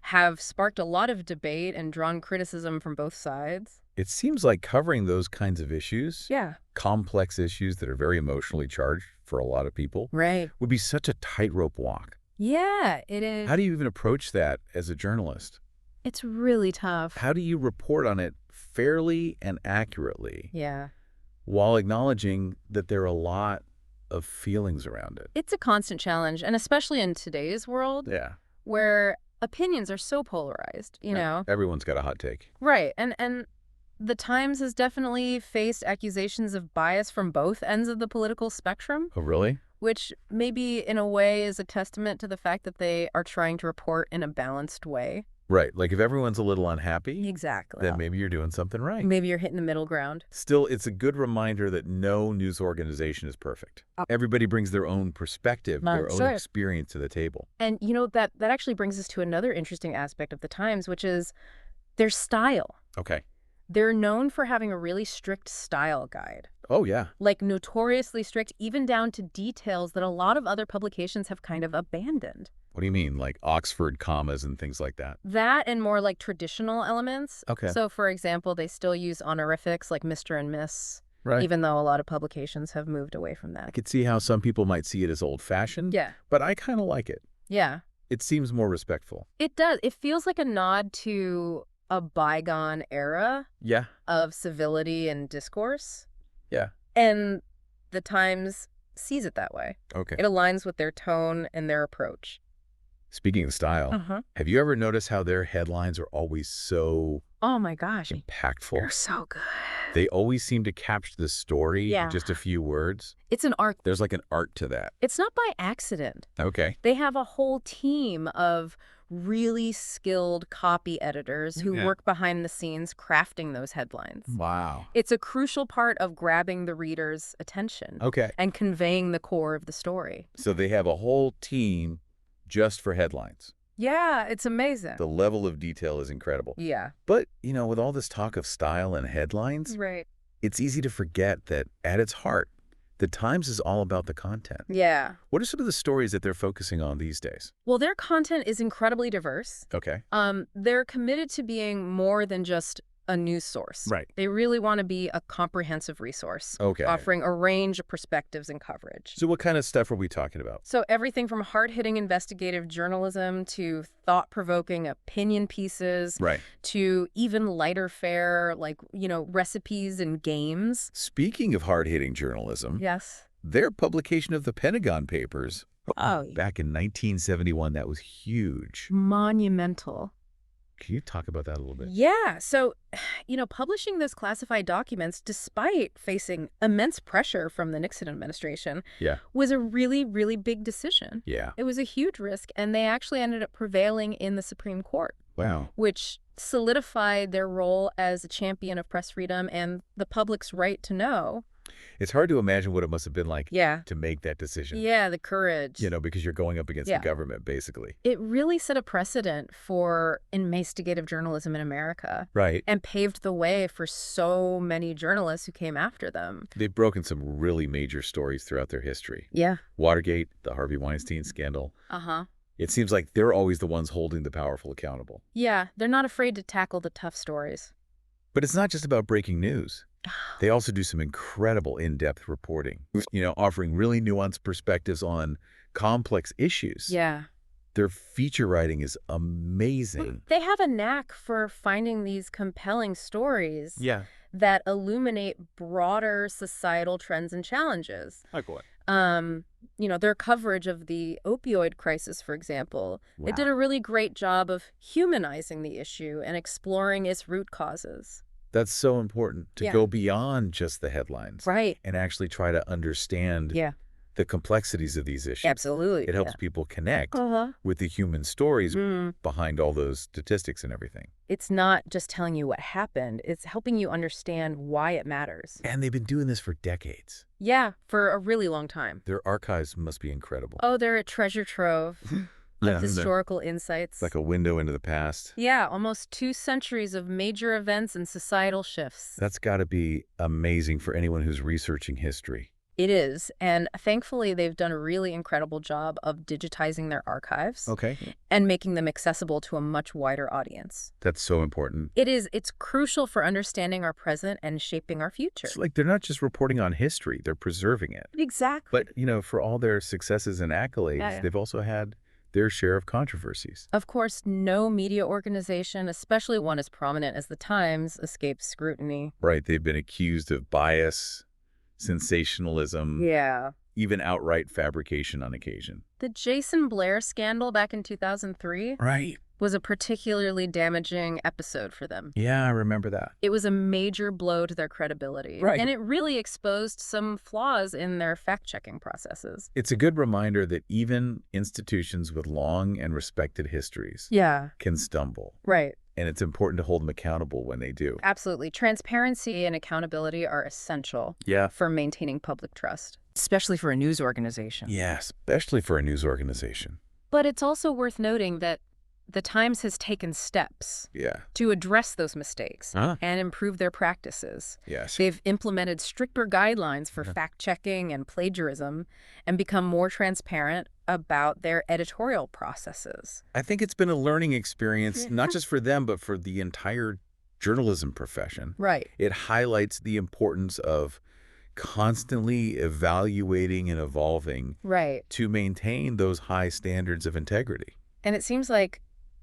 have sparked a lot of debate and drawn criticism from both sides. It seems like covering those kinds of issues, complex issues that are very emotionally charged for a lot of people, would be such a tightrope walk. Yeah, it is. How do you even approach that as a journalist? It's really tough. How do you report on it fairly and accurately? Yeah. While acknowledging that there are a lot of feelings around it? It's a constant challenge, and especially in today's world, where opinions are so polarized, you know? Everyone's got a hot take. Right, and the Times has definitely faced accusations of bias from both ends of the political spectrum. Oh, really? Which maybe in a way is a testament to the fact that they are trying to report in a balanced way. Right. Like if everyone's a little unhappy, exactly, then maybe you're doing something right. Maybe you're hitting the middle ground. Still, it's a good reminder that no news organization is perfect. Everybody brings their own perspective, their own experience to the table. And you know, that actually brings us to another interesting aspect of the Times, which is their style. Okay. They're known for having a really strict style guide. Oh, yeah. Like notoriously strict, even down to details that a lot of other publications have kind of abandoned. What do you mean? Like Oxford commas and things like that? That and more like traditional elements. Okay. So, for example, they still use honorifics like Mr. and Miss, right, even though a lot of publications have moved away from that. I could see how some people might see it as old-fashioned. Yeah. But I kind of like it. Yeah. It seems more respectful. It does. It feels like a nod to a bygone era of civility and discourse. Yeah. And the Times sees it that way. Okay. It aligns with their tone and their approach. Speaking of style, have you ever noticed how their headlines are always so oh my gosh, impactful? They're so good. They always seem to capture the story in just a few words. It's an art. There's like an art to that. It's not by accident. Okay. They have a whole team of really skilled copy editors who work behind the scenes crafting those headlines. Wow. It's a crucial part of grabbing the reader's attention and conveying the core of the story. So they have a whole team just for headlines. Yeah, it's amazing. The level of detail is incredible. Yeah. But, with all this talk of style and headlines, it's easy to forget that at its heart, the Times is all about the content. Yeah. What are some of the stories that they're focusing on these days? Well, their content is incredibly diverse. Okay. They're committed to being more than just a news source. Right. They really want to be a comprehensive resource, offering a range of perspectives and coverage. So what kind of stuff are we talking about? So everything from hard-hitting investigative journalism to thought-provoking opinion pieces to even lighter fare, like, recipes and games. Speaking of hard-hitting journalism, their publication of the Pentagon Papers back in 1971, that was huge. Monumental. Can you talk about that a little bit? Yeah. So, publishing those classified documents, despite facing immense pressure from the Nixon administration, was a really, really big decision. Yeah. It was a huge risk, and they actually ended up prevailing in the Supreme Court. Wow. Which solidified their role as a champion of press freedom and the public's right to know. It's hard to imagine what it must have been like to make that decision. Yeah, the courage. Because you're going up against the government, basically. It really set a precedent for investigative journalism in America. Right. And paved the way for so many journalists who came after them. They've broken some really major stories throughout their history. Yeah. Watergate, the Harvey Weinstein scandal. It seems like they're always the ones holding the powerful accountable. Yeah, they're not afraid to tackle the tough stories. But it's not just about breaking news. They also do some incredible in-depth reporting, offering really nuanced perspectives on complex issues. Yeah. Their feature writing is amazing. They have a knack for finding these compelling stories that illuminate broader societal trends and challenges. Like what? Their coverage of the opioid crisis, for example, it did a really great job of humanizing the issue and exploring its root causes. That's so important to go beyond just the headlines. Right. And actually try to understand the complexities of these issues. Absolutely. It helps people connect with the human stories behind all those statistics and everything. It's not just telling you what happened. It's helping you understand why it matters. And they've been doing this for decades. Yeah, for a really long time. Their archives must be incredible. Oh, they're a treasure trove. Of historical insights. It's like a window into the past. Yeah, almost 2 centuries of major events and societal shifts. That's got to be amazing for anyone who's researching history. It is, and thankfully they've done a really incredible job of digitizing their archives and making them accessible to a much wider audience. That's so important. It is. It's crucial for understanding our present and shaping our future. It's like they're not just reporting on history, they're preserving it. Exactly. But, for all their successes and accolades, they've also had their share of controversies. Of course, no media organization, especially one as prominent as the Times, escapes scrutiny. Right. They've been accused of bias, sensationalism, even outright fabrication on occasion. The Jason Blair scandal back in 2003 was a particularly damaging episode for them. Yeah, I remember that. It was a major blow to their credibility. Right. And it really exposed some flaws in their fact-checking processes. It's a good reminder that even institutions with long and respected histories can stumble. Right. And it's important to hold them accountable when they do. Absolutely. Transparency and accountability are essential for maintaining public trust. Especially for a news organization. Yeah, especially for a news organization. But it's also worth noting that the Times has taken steps to address those mistakes and improve their practices. Yes. They've implemented stricter guidelines for fact-checking and plagiarism and become more transparent about their editorial processes. I think it's been a learning experience, not just for them, but for the entire journalism profession. Right. It highlights the importance of constantly evaluating and evolving to maintain those high standards of integrity. And it seems like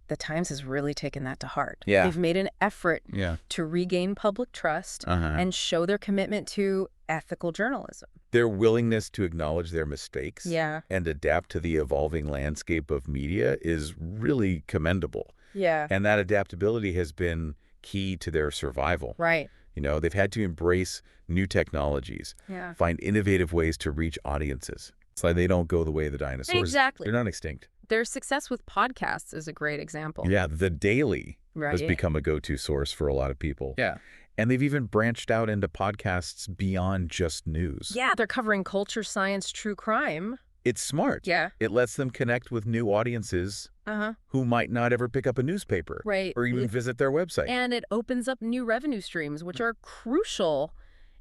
the Times has really taken that to heart. Yeah. They've made an effort to regain public trust and show their commitment to ethical journalism. Their willingness to acknowledge their mistakes and adapt to the evolving landscape of media is really commendable. Yeah. And that adaptability has been key to their survival. Right. They've had to embrace new technologies, find innovative ways to reach audiences. It's like they don't go the way of the dinosaurs. Exactly. They're not extinct. Their success with podcasts is a great example. Yeah, The Daily has become a go-to source for a lot of people. Yeah. And they've even branched out into podcasts beyond just news. Yeah, they're covering culture, science, true crime. It's smart. Yeah. It lets them connect with new audiences who might not ever pick up a newspaper or even visit their website. And it opens up new revenue streams, which are crucial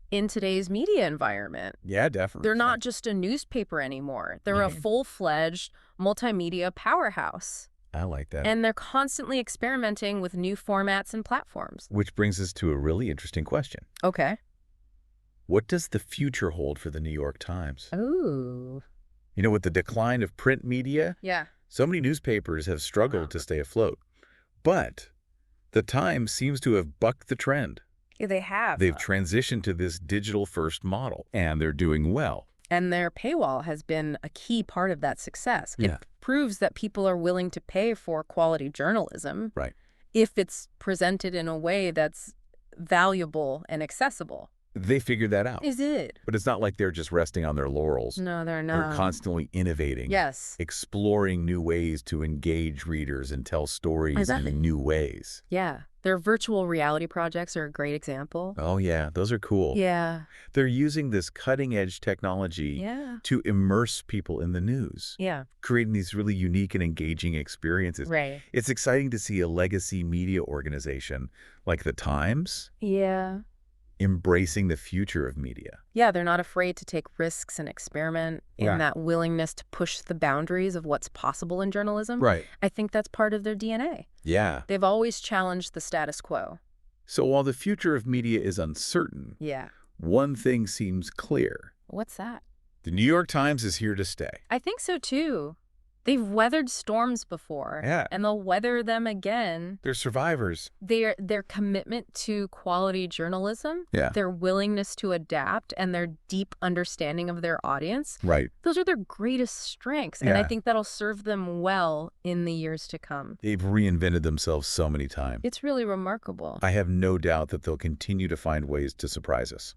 in today's media environment. Yeah, definitely. They're not just a newspaper anymore. They're a full-fledged multimedia powerhouse. I like that. And they're constantly experimenting with new formats and platforms. Which brings us to a really interesting question. Okay. What does the future hold for the New York Times? Ooh. With the decline of print media, so many newspapers have struggled to stay afloat. But the Times seems to have bucked the trend. Yeah, they have. They've transitioned to this digital-first model, and they're doing well. And their paywall has been a key part of that success. It proves that people are willing to pay for quality journalism if it's presented in a way that's valuable and accessible. They figured that out. Is it? But it's not like they're just resting on their laurels. No, they're not. They're constantly innovating. Yes. Exploring new ways to engage readers and tell stories in new ways. Yeah. Their virtual reality projects are a great example. Oh, yeah. Those are cool. Yeah. They're using this cutting-edge technology to immerse people in the news. Yeah. Creating these really unique and engaging experiences. Right. It's exciting to see a legacy media organization like the Times embracing the future of media. Yeah, they're not afraid to take risks and experiment in that willingness to push the boundaries of what's possible in journalism. Right. I think that's part of their DNA. Yeah. They've always challenged the status quo. So while the future of media is uncertain, one thing seems clear. What's that? The New York Times is here to stay. I think so, too. They've weathered storms before, and they'll weather them again. They're survivors. Their commitment to quality journalism, their willingness to adapt, and their deep understanding of their audience, those are their greatest strengths, and I think that'll serve them well in the years to come. They've reinvented themselves so many times. It's really remarkable. I have no doubt that they'll continue to find ways to surprise us.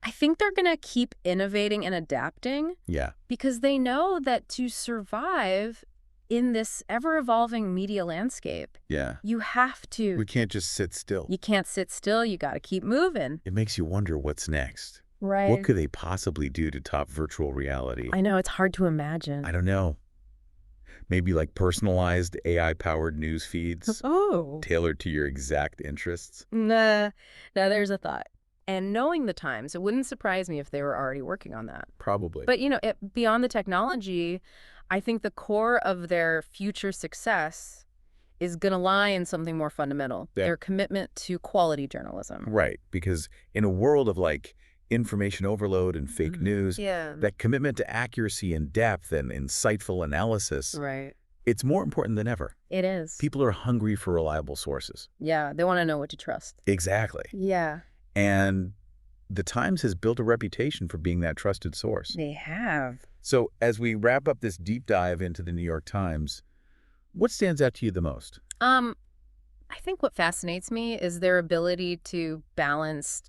I think they're going to keep innovating and adapting. Yeah. Because they know that to survive in this ever-evolving media landscape, you have to. We can't just sit still. You can't sit still. You got to keep moving. It makes you wonder what's next. Right. What could they possibly do to top virtual reality? I know. It's hard to imagine. I don't know. Maybe like personalized AI-powered news feeds tailored to your exact interests? Nah, there's a thought. And knowing the Times, it wouldn't surprise me if they were already working on that. Probably. But, beyond the technology, I think the core of their future success is going to lie in something more fundamental, their commitment to quality journalism. Right, because in a world of, information overload and fake news, that commitment to accuracy and depth and insightful analysis, it's more important than ever. It is. People are hungry for reliable sources. Yeah, they want to know what to trust. Exactly. Yeah. And the Times has built a reputation for being that trusted source. They have. So as we wrap up this deep dive into the New York Times, what stands out to you the most? I think what fascinates me is their ability to balance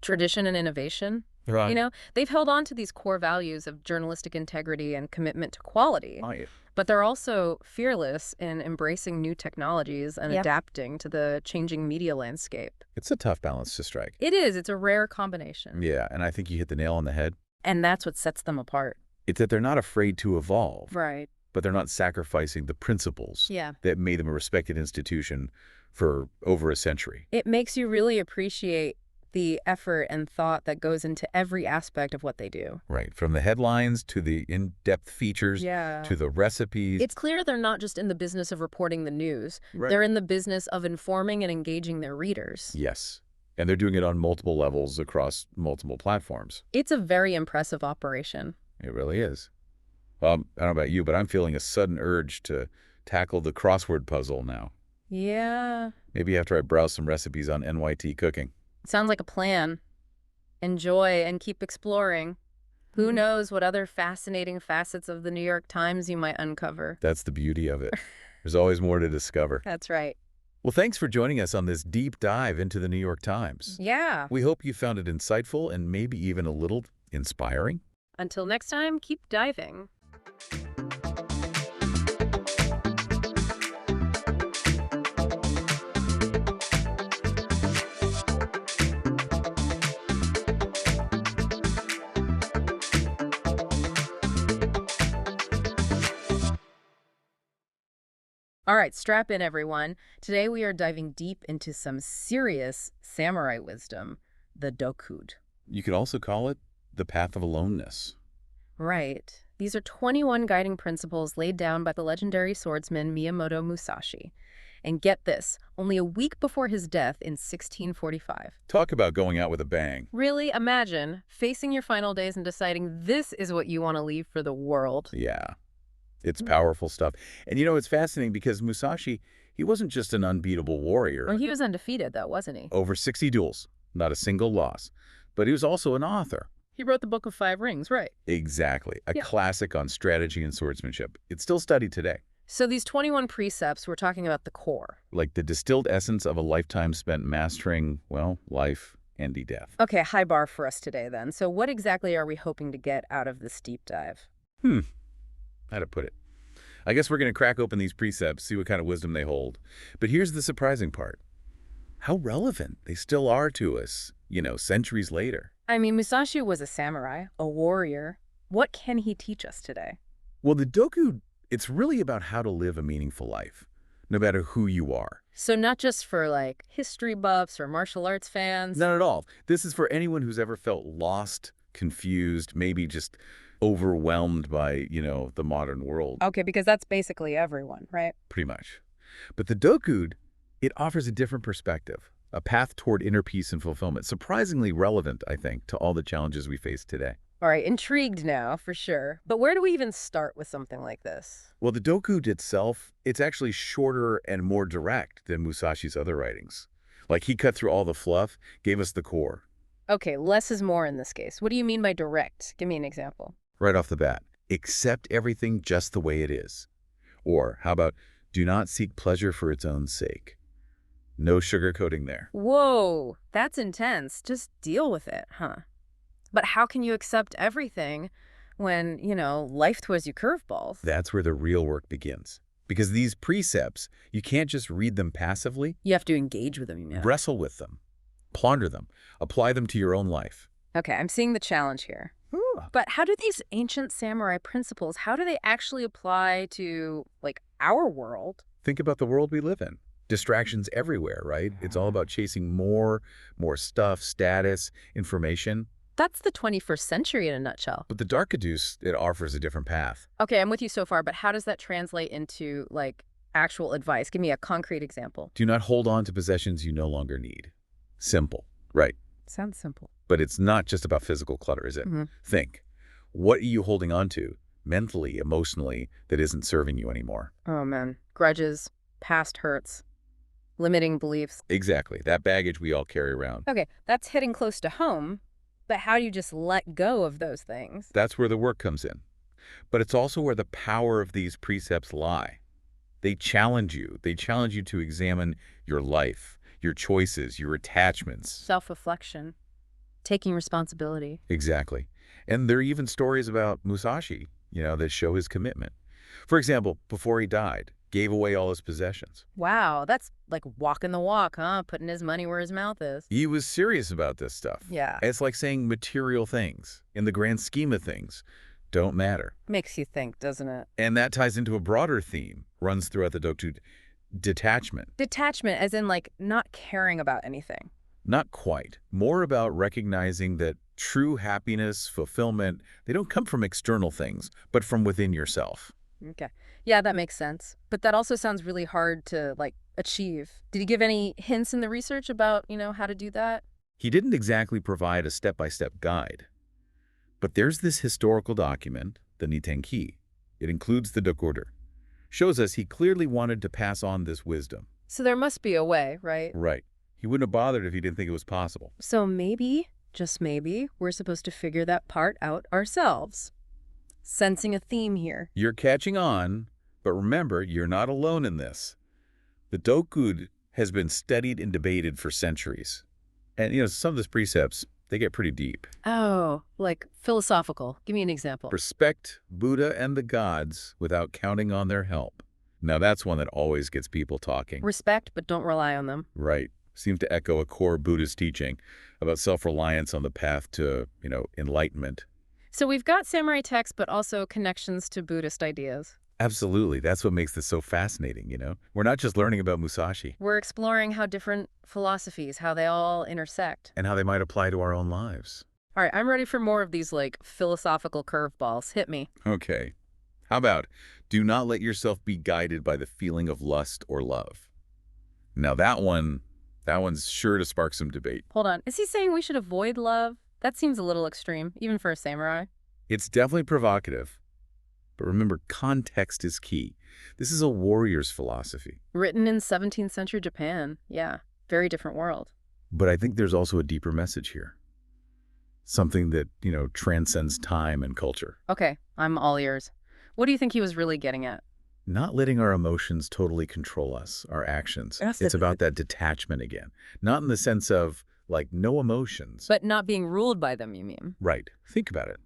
tradition and innovation. Right. They've held on to these core values of journalistic integrity and commitment to quality. Oh, yeah. But they're also fearless in embracing new technologies and adapting to the changing media landscape. It's a tough balance to strike. It is. It's a rare combination. Yeah, and I think you hit the nail on the head. And that's what sets them apart. It's that they're not afraid to evolve. Right. But they're not sacrificing the principles that made them a respected institution for over a century. It makes you really appreciate the effort and thought that goes into every aspect of what they do. Right. From the headlines to the in-depth features to the recipes. It's clear they're not just in the business of reporting the news. Right. They're in the business of informing and engaging their readers. Yes. And they're doing it on multiple levels across multiple platforms. It's a very impressive operation. It really is. Well, I don't know about you, but I'm feeling a sudden urge to tackle the crossword puzzle now. Yeah. Maybe after I browse some recipes on NYT cooking. Sounds like a plan. Enjoy and keep exploring. Who knows what other fascinating facets of the New York Times you might uncover. That's the beauty of it. There's always more to discover. That's right. Well, thanks for joining us on this deep dive into the New York Times. Yeah. We hope you found it insightful and maybe even a little inspiring. Until next time, keep diving. All right, strap in, everyone. Today we are diving deep into some serious samurai wisdom, the Dokkodo. You could also call it the path of aloneness. Right. These are 21 guiding principles laid down by the legendary swordsman Miyamoto Musashi. And get this, only a week before his death in 1645. Talk about going out with a bang. Really, imagine facing your final days and deciding this is what you want to leave for the world. Yeah. It's powerful stuff. And it's fascinating because Musashi, he wasn't just an unbeatable warrior. Well, he was undefeated, though, wasn't he? Over 60 duels, not a single loss. But he was also an author. He wrote the Book of Five Rings, right? Exactly. A classic on strategy and swordsmanship. It's still studied today. So these 21 precepts, we're talking about the core. Like the distilled essence of a lifetime spent mastering, well, life and death. Okay, high bar for us today, then. So what exactly are we hoping to get out of this deep dive? How to put it. I guess we're going to crack open these precepts, see what kind of wisdom they hold. But here's the surprising part. How relevant they still are to us, centuries later. I mean, Musashi was a samurai, a warrior. What can he teach us today? Well, the Dokkodo, it's really about how to live a meaningful life, no matter who you are. So not just for, history buffs or martial arts fans? Not at all. This is for anyone who's ever felt lost, confused, maybe just overwhelmed by, the modern world. Okay, because that's basically everyone, right? Pretty much. But the Dokkodo, it offers a different perspective, a path toward inner peace and fulfillment, surprisingly relevant, I think, to all the challenges we face today. All right, intrigued now, for sure. But where do we even start with something like this? Well, the Dokkodo itself, it's actually shorter and more direct than Musashi's other writings. Like, he cut through all the fluff, gave us the core. Okay, less is more in this case. What do you mean by direct? Give me an example. Right off the bat, accept everything just the way it is. Or how about, do not seek pleasure for its own sake. No sugarcoating there. Whoa, that's intense. Just deal with it, huh? But how can you accept everything when, life throws you curveballs? That's where the real work begins. Because these precepts, you can't just read them passively. You have to engage with them, you know. Wrestle with them. Ponder them. Apply them to your own life. Okay, I'm seeing the challenge here. But how do these ancient samurai principles, how do they actually apply to, our world? Think about the world we live in. Distractions everywhere, right? It's all about chasing more stuff, status, information. That's the 21st century in a nutshell. But the Dokkodo, it offers a different path. Okay, I'm with you so far, but how does that translate into, actual advice? Give me a concrete example. Do not hold on to possessions you no longer need. Simple, right? Sounds simple. But it's not just about physical clutter, is it? Think. What are you holding on to, mentally, emotionally, that isn't serving you anymore? Oh, man. Grudges, past hurts, limiting beliefs. Exactly. That baggage we all carry around. Okay, that's hitting close to home. But how do you just let go of those things? That's where the work comes in. But it's also where the power of these precepts lie. They challenge you. They challenge you to examine your life, your choices, your attachments. Self-reflection. Taking responsibility. Exactly. And there are even stories about Musashi, that show his commitment. For example, before he died, gave away all his possessions. Wow, that's like walking the walk, huh? Putting his money where his mouth is. He was serious about this stuff. Yeah. It's like saying material things, in the grand scheme of things, don't matter. Makes you think, doesn't it? And that ties into a broader theme, runs throughout the Dokkodo, detachment. Detachment, as in not caring about anything. Not quite. More about recognizing that true happiness, fulfillment, they don't come from external things, but from within yourself. Okay. Yeah, that makes sense. But that also sounds really hard to, achieve. Did he give any hints in the research about, how to do that? He didn't exactly provide a step-by-step guide. But there's this historical document, the Nitenki. It includes the Dokkodo. Shows us he clearly wanted to pass on this wisdom. So there must be a way, right? Right. He wouldn't have bothered if he didn't think it was possible. So maybe, just maybe, we're supposed to figure that part out ourselves. Sensing a theme here. You're catching on, but remember, you're not alone in this. The Dokkodo, has been studied and debated for centuries. And, some of these precepts, they get pretty deep. Oh, like philosophical. Give me an example. Respect Buddha and the gods without counting on their help. Now, that's one that always gets people talking. Respect, but don't rely on them. Right. Seems to echo a core Buddhist teaching about self-reliance on the path to, enlightenment. So we've got samurai texts, but also connections to Buddhist ideas. Absolutely. That's what makes this so fascinating, We're not just learning about Musashi. We're exploring how different philosophies, how they all intersect. And how they might apply to our own lives. All right, I'm ready for more of these, philosophical curveballs. Hit me. Okay. How about, do not let yourself be guided by the feeling of lust or love. Now that one's sure to spark some debate. Hold on. Is he saying we should avoid love? That seems a little extreme, even for a samurai. It's definitely provocative. But remember, context is key. This is a warrior's philosophy. Written in 17th century Japan. Yeah, very different world. But I think there's also a deeper message here. Something that, transcends time and culture. Okay, I'm all ears. What do you think he was really getting at? Not letting our emotions totally control us, our actions. It's about that detachment again. Not in the sense of, no emotions. But not being ruled by them, you mean? Right. Think about it.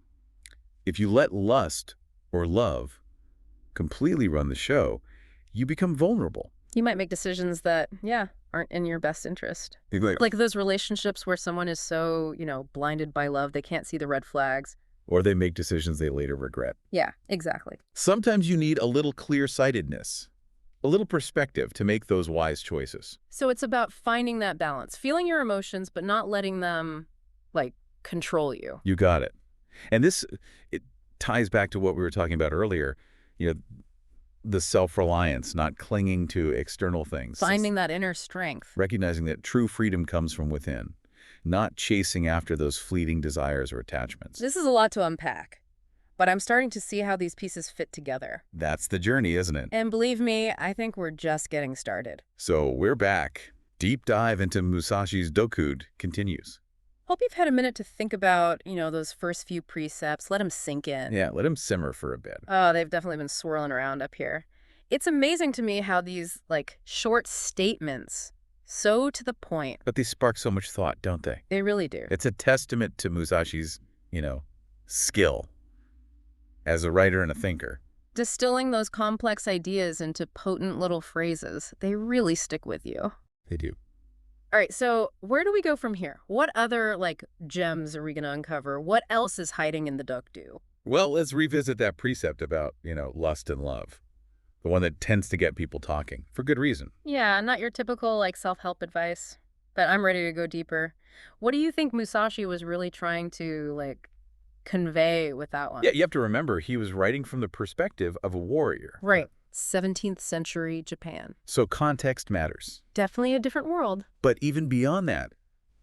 If you let lust or love completely run the show, you become vulnerable. You might make decisions that, aren't in your best interest. Like those relationships where someone is so, blinded by love, they can't see the red flags. Or they make decisions they later regret. Yeah, exactly. Sometimes you need a little clear-sightedness, a little perspective to make those wise choices. So it's about finding that balance, feeling your emotions, but not letting them, control you. You got it. And it ties back to what we were talking about earlier, the self-reliance, not clinging to external things. Finding that inner strength. Recognizing that true freedom comes from within, not chasing after those fleeting desires or attachments. This is a lot to unpack, but I'm starting to see how these pieces fit together. That's the journey, isn't it? And believe me, I think we're just getting started. So we're back. Deep dive into Musashi's Dokkodo continues. Hope you've had a minute to think about, those first few precepts. Let them sink in. Yeah, let them simmer for a bit. Oh, they've definitely been swirling around up here. It's amazing to me how these, short statements, so to the point. But they spark so much thought, don't they? They really do. It's a testament to Musashi's, skill as a writer and a thinker. Distilling those complex ideas into potent little phrases, they really stick with you. They do. All right, so where do we go from here? What other, gems are we going to uncover? What else is hiding in the Dokkodo? Well, let's revisit that precept about, lust and love. The one that tends to get people talking, for good reason. Yeah, not your typical, self-help advice. But I'm ready to go deeper. What do you think Musashi was really trying to, convey with that one? Yeah, you have to remember, he was writing from the perspective of a warrior. Right. 17th century Japan. So context matters. Definitely a different world. But even beyond that,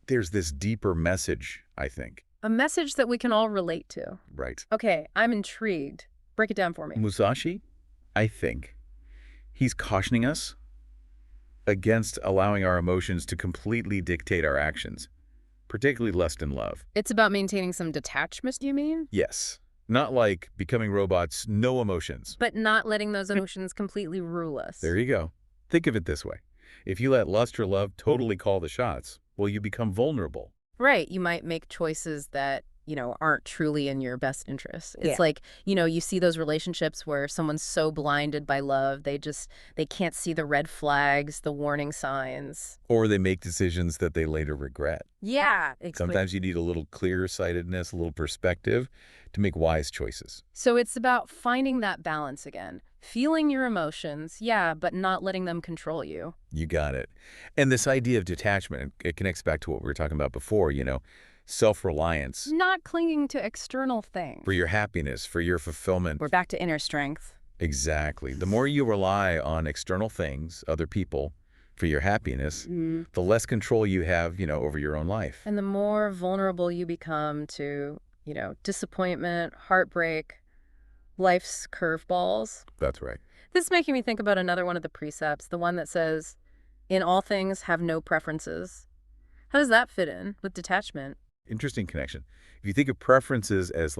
there's this deeper message, I think. A message that we can all relate to. Right. Okay, I'm intrigued. Break it down for me. Musashi, I think, he's cautioning us against allowing our emotions to completely dictate our actions, particularly lust and love. It's about maintaining some detachment, you mean? Yes. Not like becoming robots, no emotions. But not letting those emotions completely rule us. There you go. Think of it this way. If you let lust or love totally call the shots, well, you become vulnerable. Right. You might make choices that, aren't truly in your best interest. It's like, you see those relationships where someone's so blinded by love, they can't see the red flags, the warning signs. Or they make decisions that they later regret. Yeah. Exactly. Sometimes you need a little clear-sightedness, a little perspective to make wise choices. So it's about finding that balance again. Feeling your emotions, yeah, but not letting them control you. You got it. And this idea of detachment, it connects back to what we were talking about before, self-reliance. Not clinging to external things. For your happiness, for your fulfillment. We're back to inner strength. Exactly. The more you rely on external things, other people, for your happiness, the less control you have, over your own life. And the more vulnerable you become to, disappointment, heartbreak, life's curveballs. That's right. This is making me think about another one of the precepts, the one that says, in all things, have no preferences. How does that fit in with detachment? Interesting connection. If you think of preferences as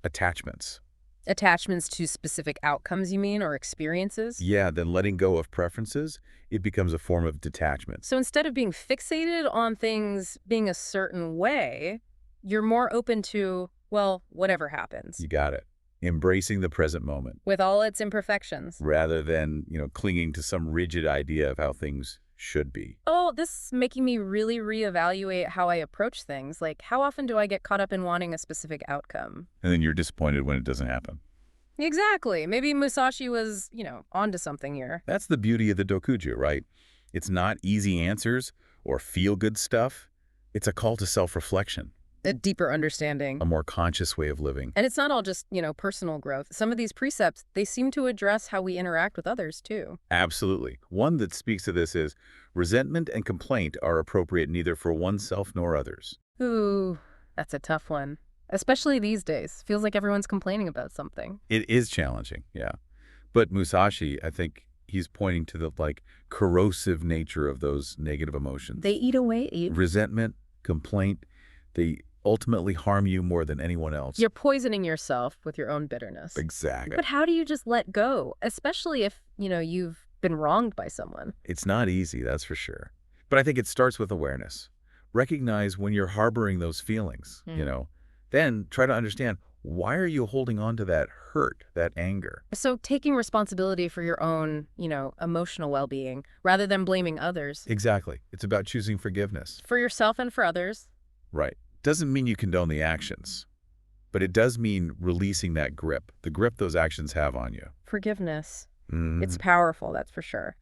attachments, Attachments to specific outcomes, you mean, or experiences? Yeah, then letting go of preferences, it becomes a form of detachment. So instead of being fixated on things being a certain way, you're more open to, well, whatever happens. You got it. Embracing the present moment. With all its imperfections. Rather than, clinging to some rigid idea of how things should be. Oh, this is making me really reevaluate how I approach things. Like, how often do I get caught up in wanting a specific outcome? And then you're disappointed when it doesn't happen. Exactly. Maybe Musashi was, onto something here. That's the beauty of the Dokuju, right? It's not easy answers or feel-good stuff. It's a call to self-reflection. A deeper understanding. A more conscious way of living. And it's not all just, personal growth. Some of these precepts, they seem to address how we interact with others, too. Absolutely. One that speaks to this is, resentment and complaint are appropriate neither for oneself nor others. Ooh, that's a tough one. Especially these days. Feels like everyone's complaining about something. It is challenging, yeah. But Musashi, I think he's pointing to the, corrosive nature of those negative emotions. They eat away. Resentment, complaint, they ultimately harm you more than anyone else. You're poisoning yourself with your own bitterness. Exactly. But how do you just let go? Especially if, you've been wronged by someone. It's not easy, that's for sure. But I think it starts with awareness. Recognize when you're harboring those feelings, Then try to understand, why are you holding on to that hurt, that anger? So taking responsibility for your own, emotional well-being rather than blaming others. Exactly. It's about choosing forgiveness. For yourself and for others. Right. Doesn't mean you condone the actions, but it does mean releasing that grip, the grip those actions have on you. Forgiveness. It's powerful, that's for sure.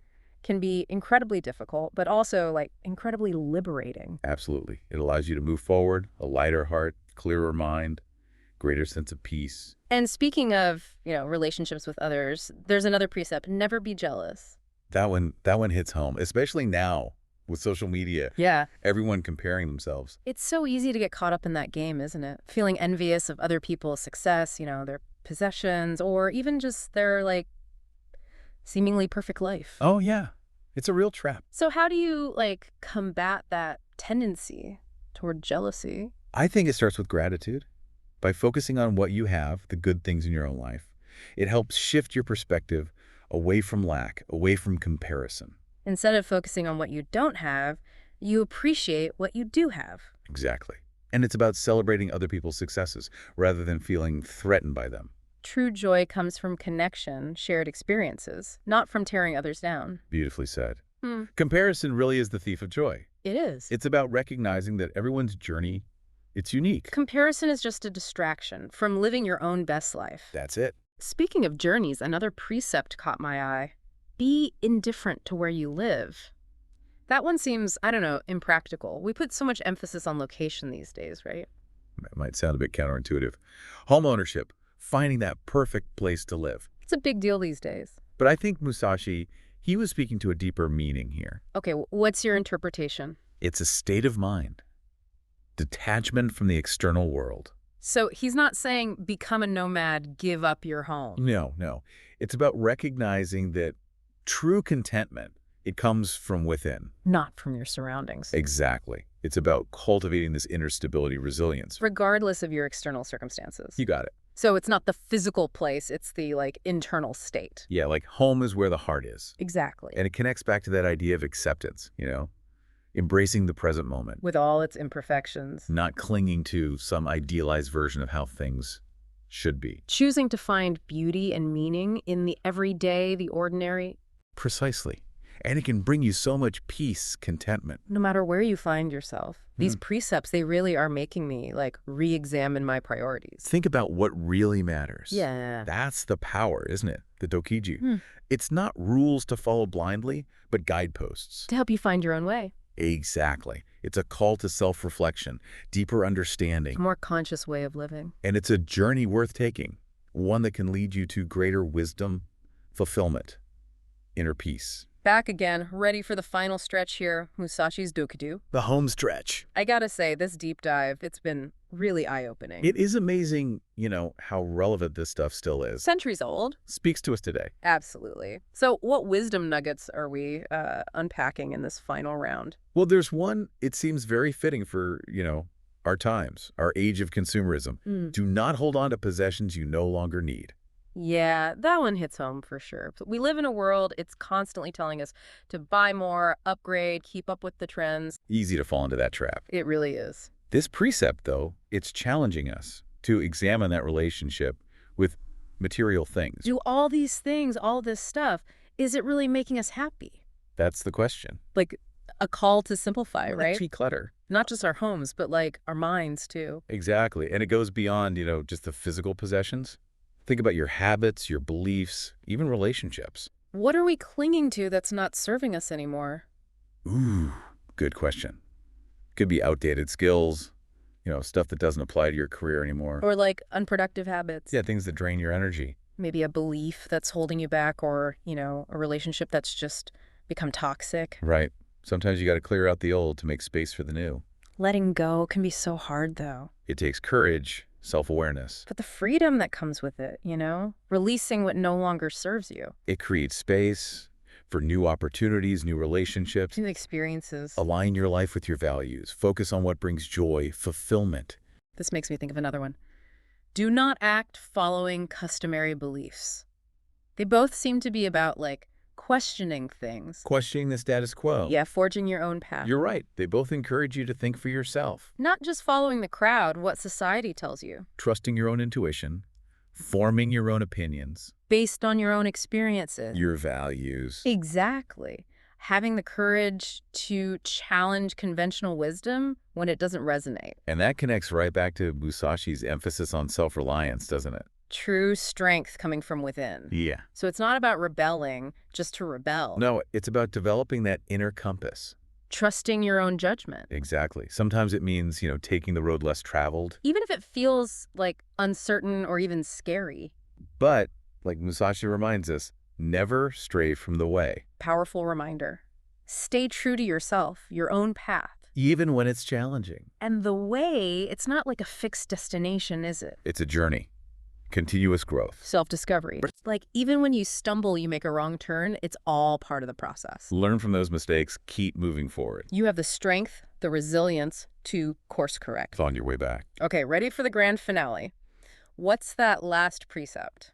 Can be incredibly difficult, but also, incredibly liberating. Absolutely. It allows you to move forward, a lighter heart, clearer mind, greater sense of peace. And speaking of, relationships with others, there's another precept, never be jealous. That one hits home, especially now with social media. Yeah. Everyone comparing themselves. It's so easy to get caught up in that game, isn't it? Feeling envious of other people's success, their possessions, or even just their, seemingly perfect life. Oh, yeah. It's a real trap. So how do you, combat that tendency toward jealousy? I think it starts with gratitude. By focusing on what you have, the good things in your own life, it helps shift your perspective away from lack, away from comparison. Instead of focusing on what you don't have, you appreciate what you do have. Exactly. And it's about celebrating other people's successes rather than feeling threatened by them. True joy comes from connection, shared experiences, not from tearing others down. Beautifully said. Comparison really is the thief of joy. It is. It's about recognizing that everyone's journey, it's unique. Comparison is just a distraction from living your own best life. That's it. Speaking of journeys, another precept caught my eye. Be indifferent to where you live. That one seems, impractical. We put so much emphasis on location these days, right? That might sound a bit counterintuitive. Home ownership, finding that perfect place to live. It's a big deal these days. But I think Musashi, he was speaking to a deeper meaning here. Okay, what's your interpretation? It's a state of mind. Detachment from the external world. So he's not saying become a nomad, give up your home. No. It's about recognizing that true contentment, it comes from within. Not from your surroundings. Exactly. It's about cultivating this inner stability, resilience. Regardless of your external circumstances. You got it. So it's not the physical place, it's the, internal state. Yeah, home is where the heart is. Exactly. And it connects back to that idea of acceptance, embracing the present moment. With all its imperfections. Not clinging to some idealized version of how things should be. Choosing to find beauty and meaning in the everyday, the ordinary. Precisely. And it can bring you so much peace, contentment. No matter where you find yourself. These precepts, they really are making me, re-examine my priorities. Think about what really matters. Yeah. That's the power, isn't it? The Dokiju. It's not rules to follow blindly, but guideposts. To help you find your own way. Exactly. It's a call to self-reflection, deeper understanding. A more conscious way of living. And it's a journey worth taking, one that can lead you to greater wisdom, fulfillment, inner peace. Back again, ready for the final stretch here, Musashi's Dokkodo. The home stretch. I gotta say, this deep dive, it's been really eye-opening. It is amazing, how relevant this stuff still is. Centuries old. Speaks to us today. Absolutely. So what wisdom nuggets are we unpacking in this final round? Well, there's one, it seems very fitting for, our times, our age of consumerism. Do not hold on to possessions you no longer need. Yeah, that one hits home for sure. We live in a world, it's constantly telling us to buy more, upgrade, keep up with the trends. Easy to fall into that trap. It really is. This precept, though, it's challenging us to examine that relationship with material things. Do all these things, all this stuff, is it really making us happy? That's the question. Like a call to simplify, right? Declutter. Not just our homes, but like our minds too. Exactly. And it goes beyond, just the physical possessions. Think about your habits, your beliefs, even relationships. What are we clinging to that's not serving us anymore? Ooh, good question. Could be outdated skills, stuff that doesn't apply to your career anymore. Or like unproductive habits. Yeah, things that drain your energy. Maybe a belief that's holding you back or, a relationship that's just become toxic. Right. Sometimes you got to clear out the old to make space for the new. Letting go can be so hard, though. It takes courage, self-awareness. But the freedom that comes with it, releasing what no longer serves you. It creates space for new opportunities, new relationships. New experiences. Align your life with your values. Focus on what brings joy, fulfillment. This makes me think of another one. Do not act following customary beliefs. They both seem to be about, questioning things. Questioning the status quo. Yeah, forging your own path. You're right. They both encourage you to think for yourself. Not just following the crowd, what society tells you. Trusting your own intuition. Forming your own opinions. Based on your own experiences. Your values. Exactly. Having the courage to challenge conventional wisdom when it doesn't resonate. And that connects right back to Musashi's emphasis on self-reliance, doesn't it? True strength coming from within. Yeah. So it's not about rebelling just to rebel. No, it's about developing that inner compass. Trusting your own judgment. Exactly. Sometimes it means, taking the road less traveled. Even if it feels uncertain or even scary. But, like Musashi reminds us, never stray from the way. Powerful reminder. Stay true to yourself, your own path. Even when it's challenging. And the way, it's not like a fixed destination, is it? It's a journey. Continuous growth. Self-discovery. Even when you stumble, you make a wrong turn, it's all part of the process. Learn from those mistakes, keep moving forward. You have the strength, the resilience to course correct. It's on your way back. Okay, ready for the grand finale. What's that last precept?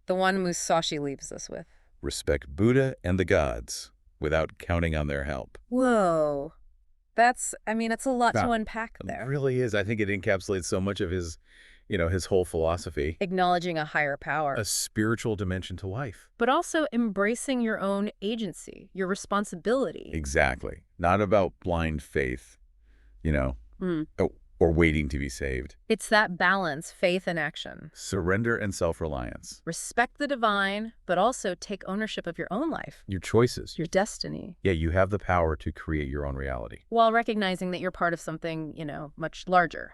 The one Musashi leaves us with. Respect Buddha and the gods without counting on their help. Whoa. It's a lot to unpack there. It really is. I think it encapsulates so much of his whole philosophy. Acknowledging a higher power. A spiritual dimension to life. But also embracing your own agency, your responsibility. Exactly. Not about blind faith, or waiting to be saved. It's that balance, faith and action. Surrender and self-reliance. Respect the divine, but also take ownership of your own life. Your choices. Your destiny. Yeah, you have the power to create your own reality. While recognizing that you're part of something, much larger.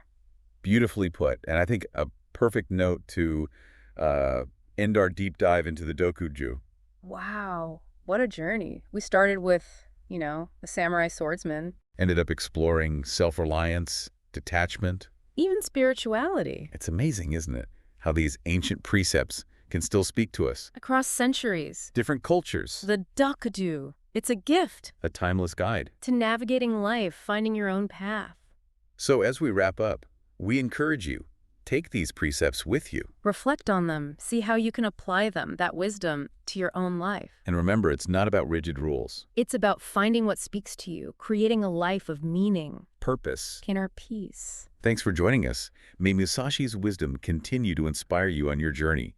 Beautifully put. And I think a perfect note to end our deep dive into the Dokuju. Wow. What a journey. We started with, the samurai swordsman. Ended up exploring self-reliance, detachment. Even spirituality. It's amazing, isn't it? How these ancient precepts can still speak to us. Across centuries. Different cultures. The Dokkodo. It's a gift. A timeless guide. To navigating life, finding your own path. So as we wrap up, we encourage you, take these precepts with you. Reflect on them. See how you can apply them, that wisdom, to your own life. And remember, it's not about rigid rules. It's about finding what speaks to you, creating a life of meaning, purpose, inner peace. Thanks for joining us. May Musashi's wisdom continue to inspire you on your journey.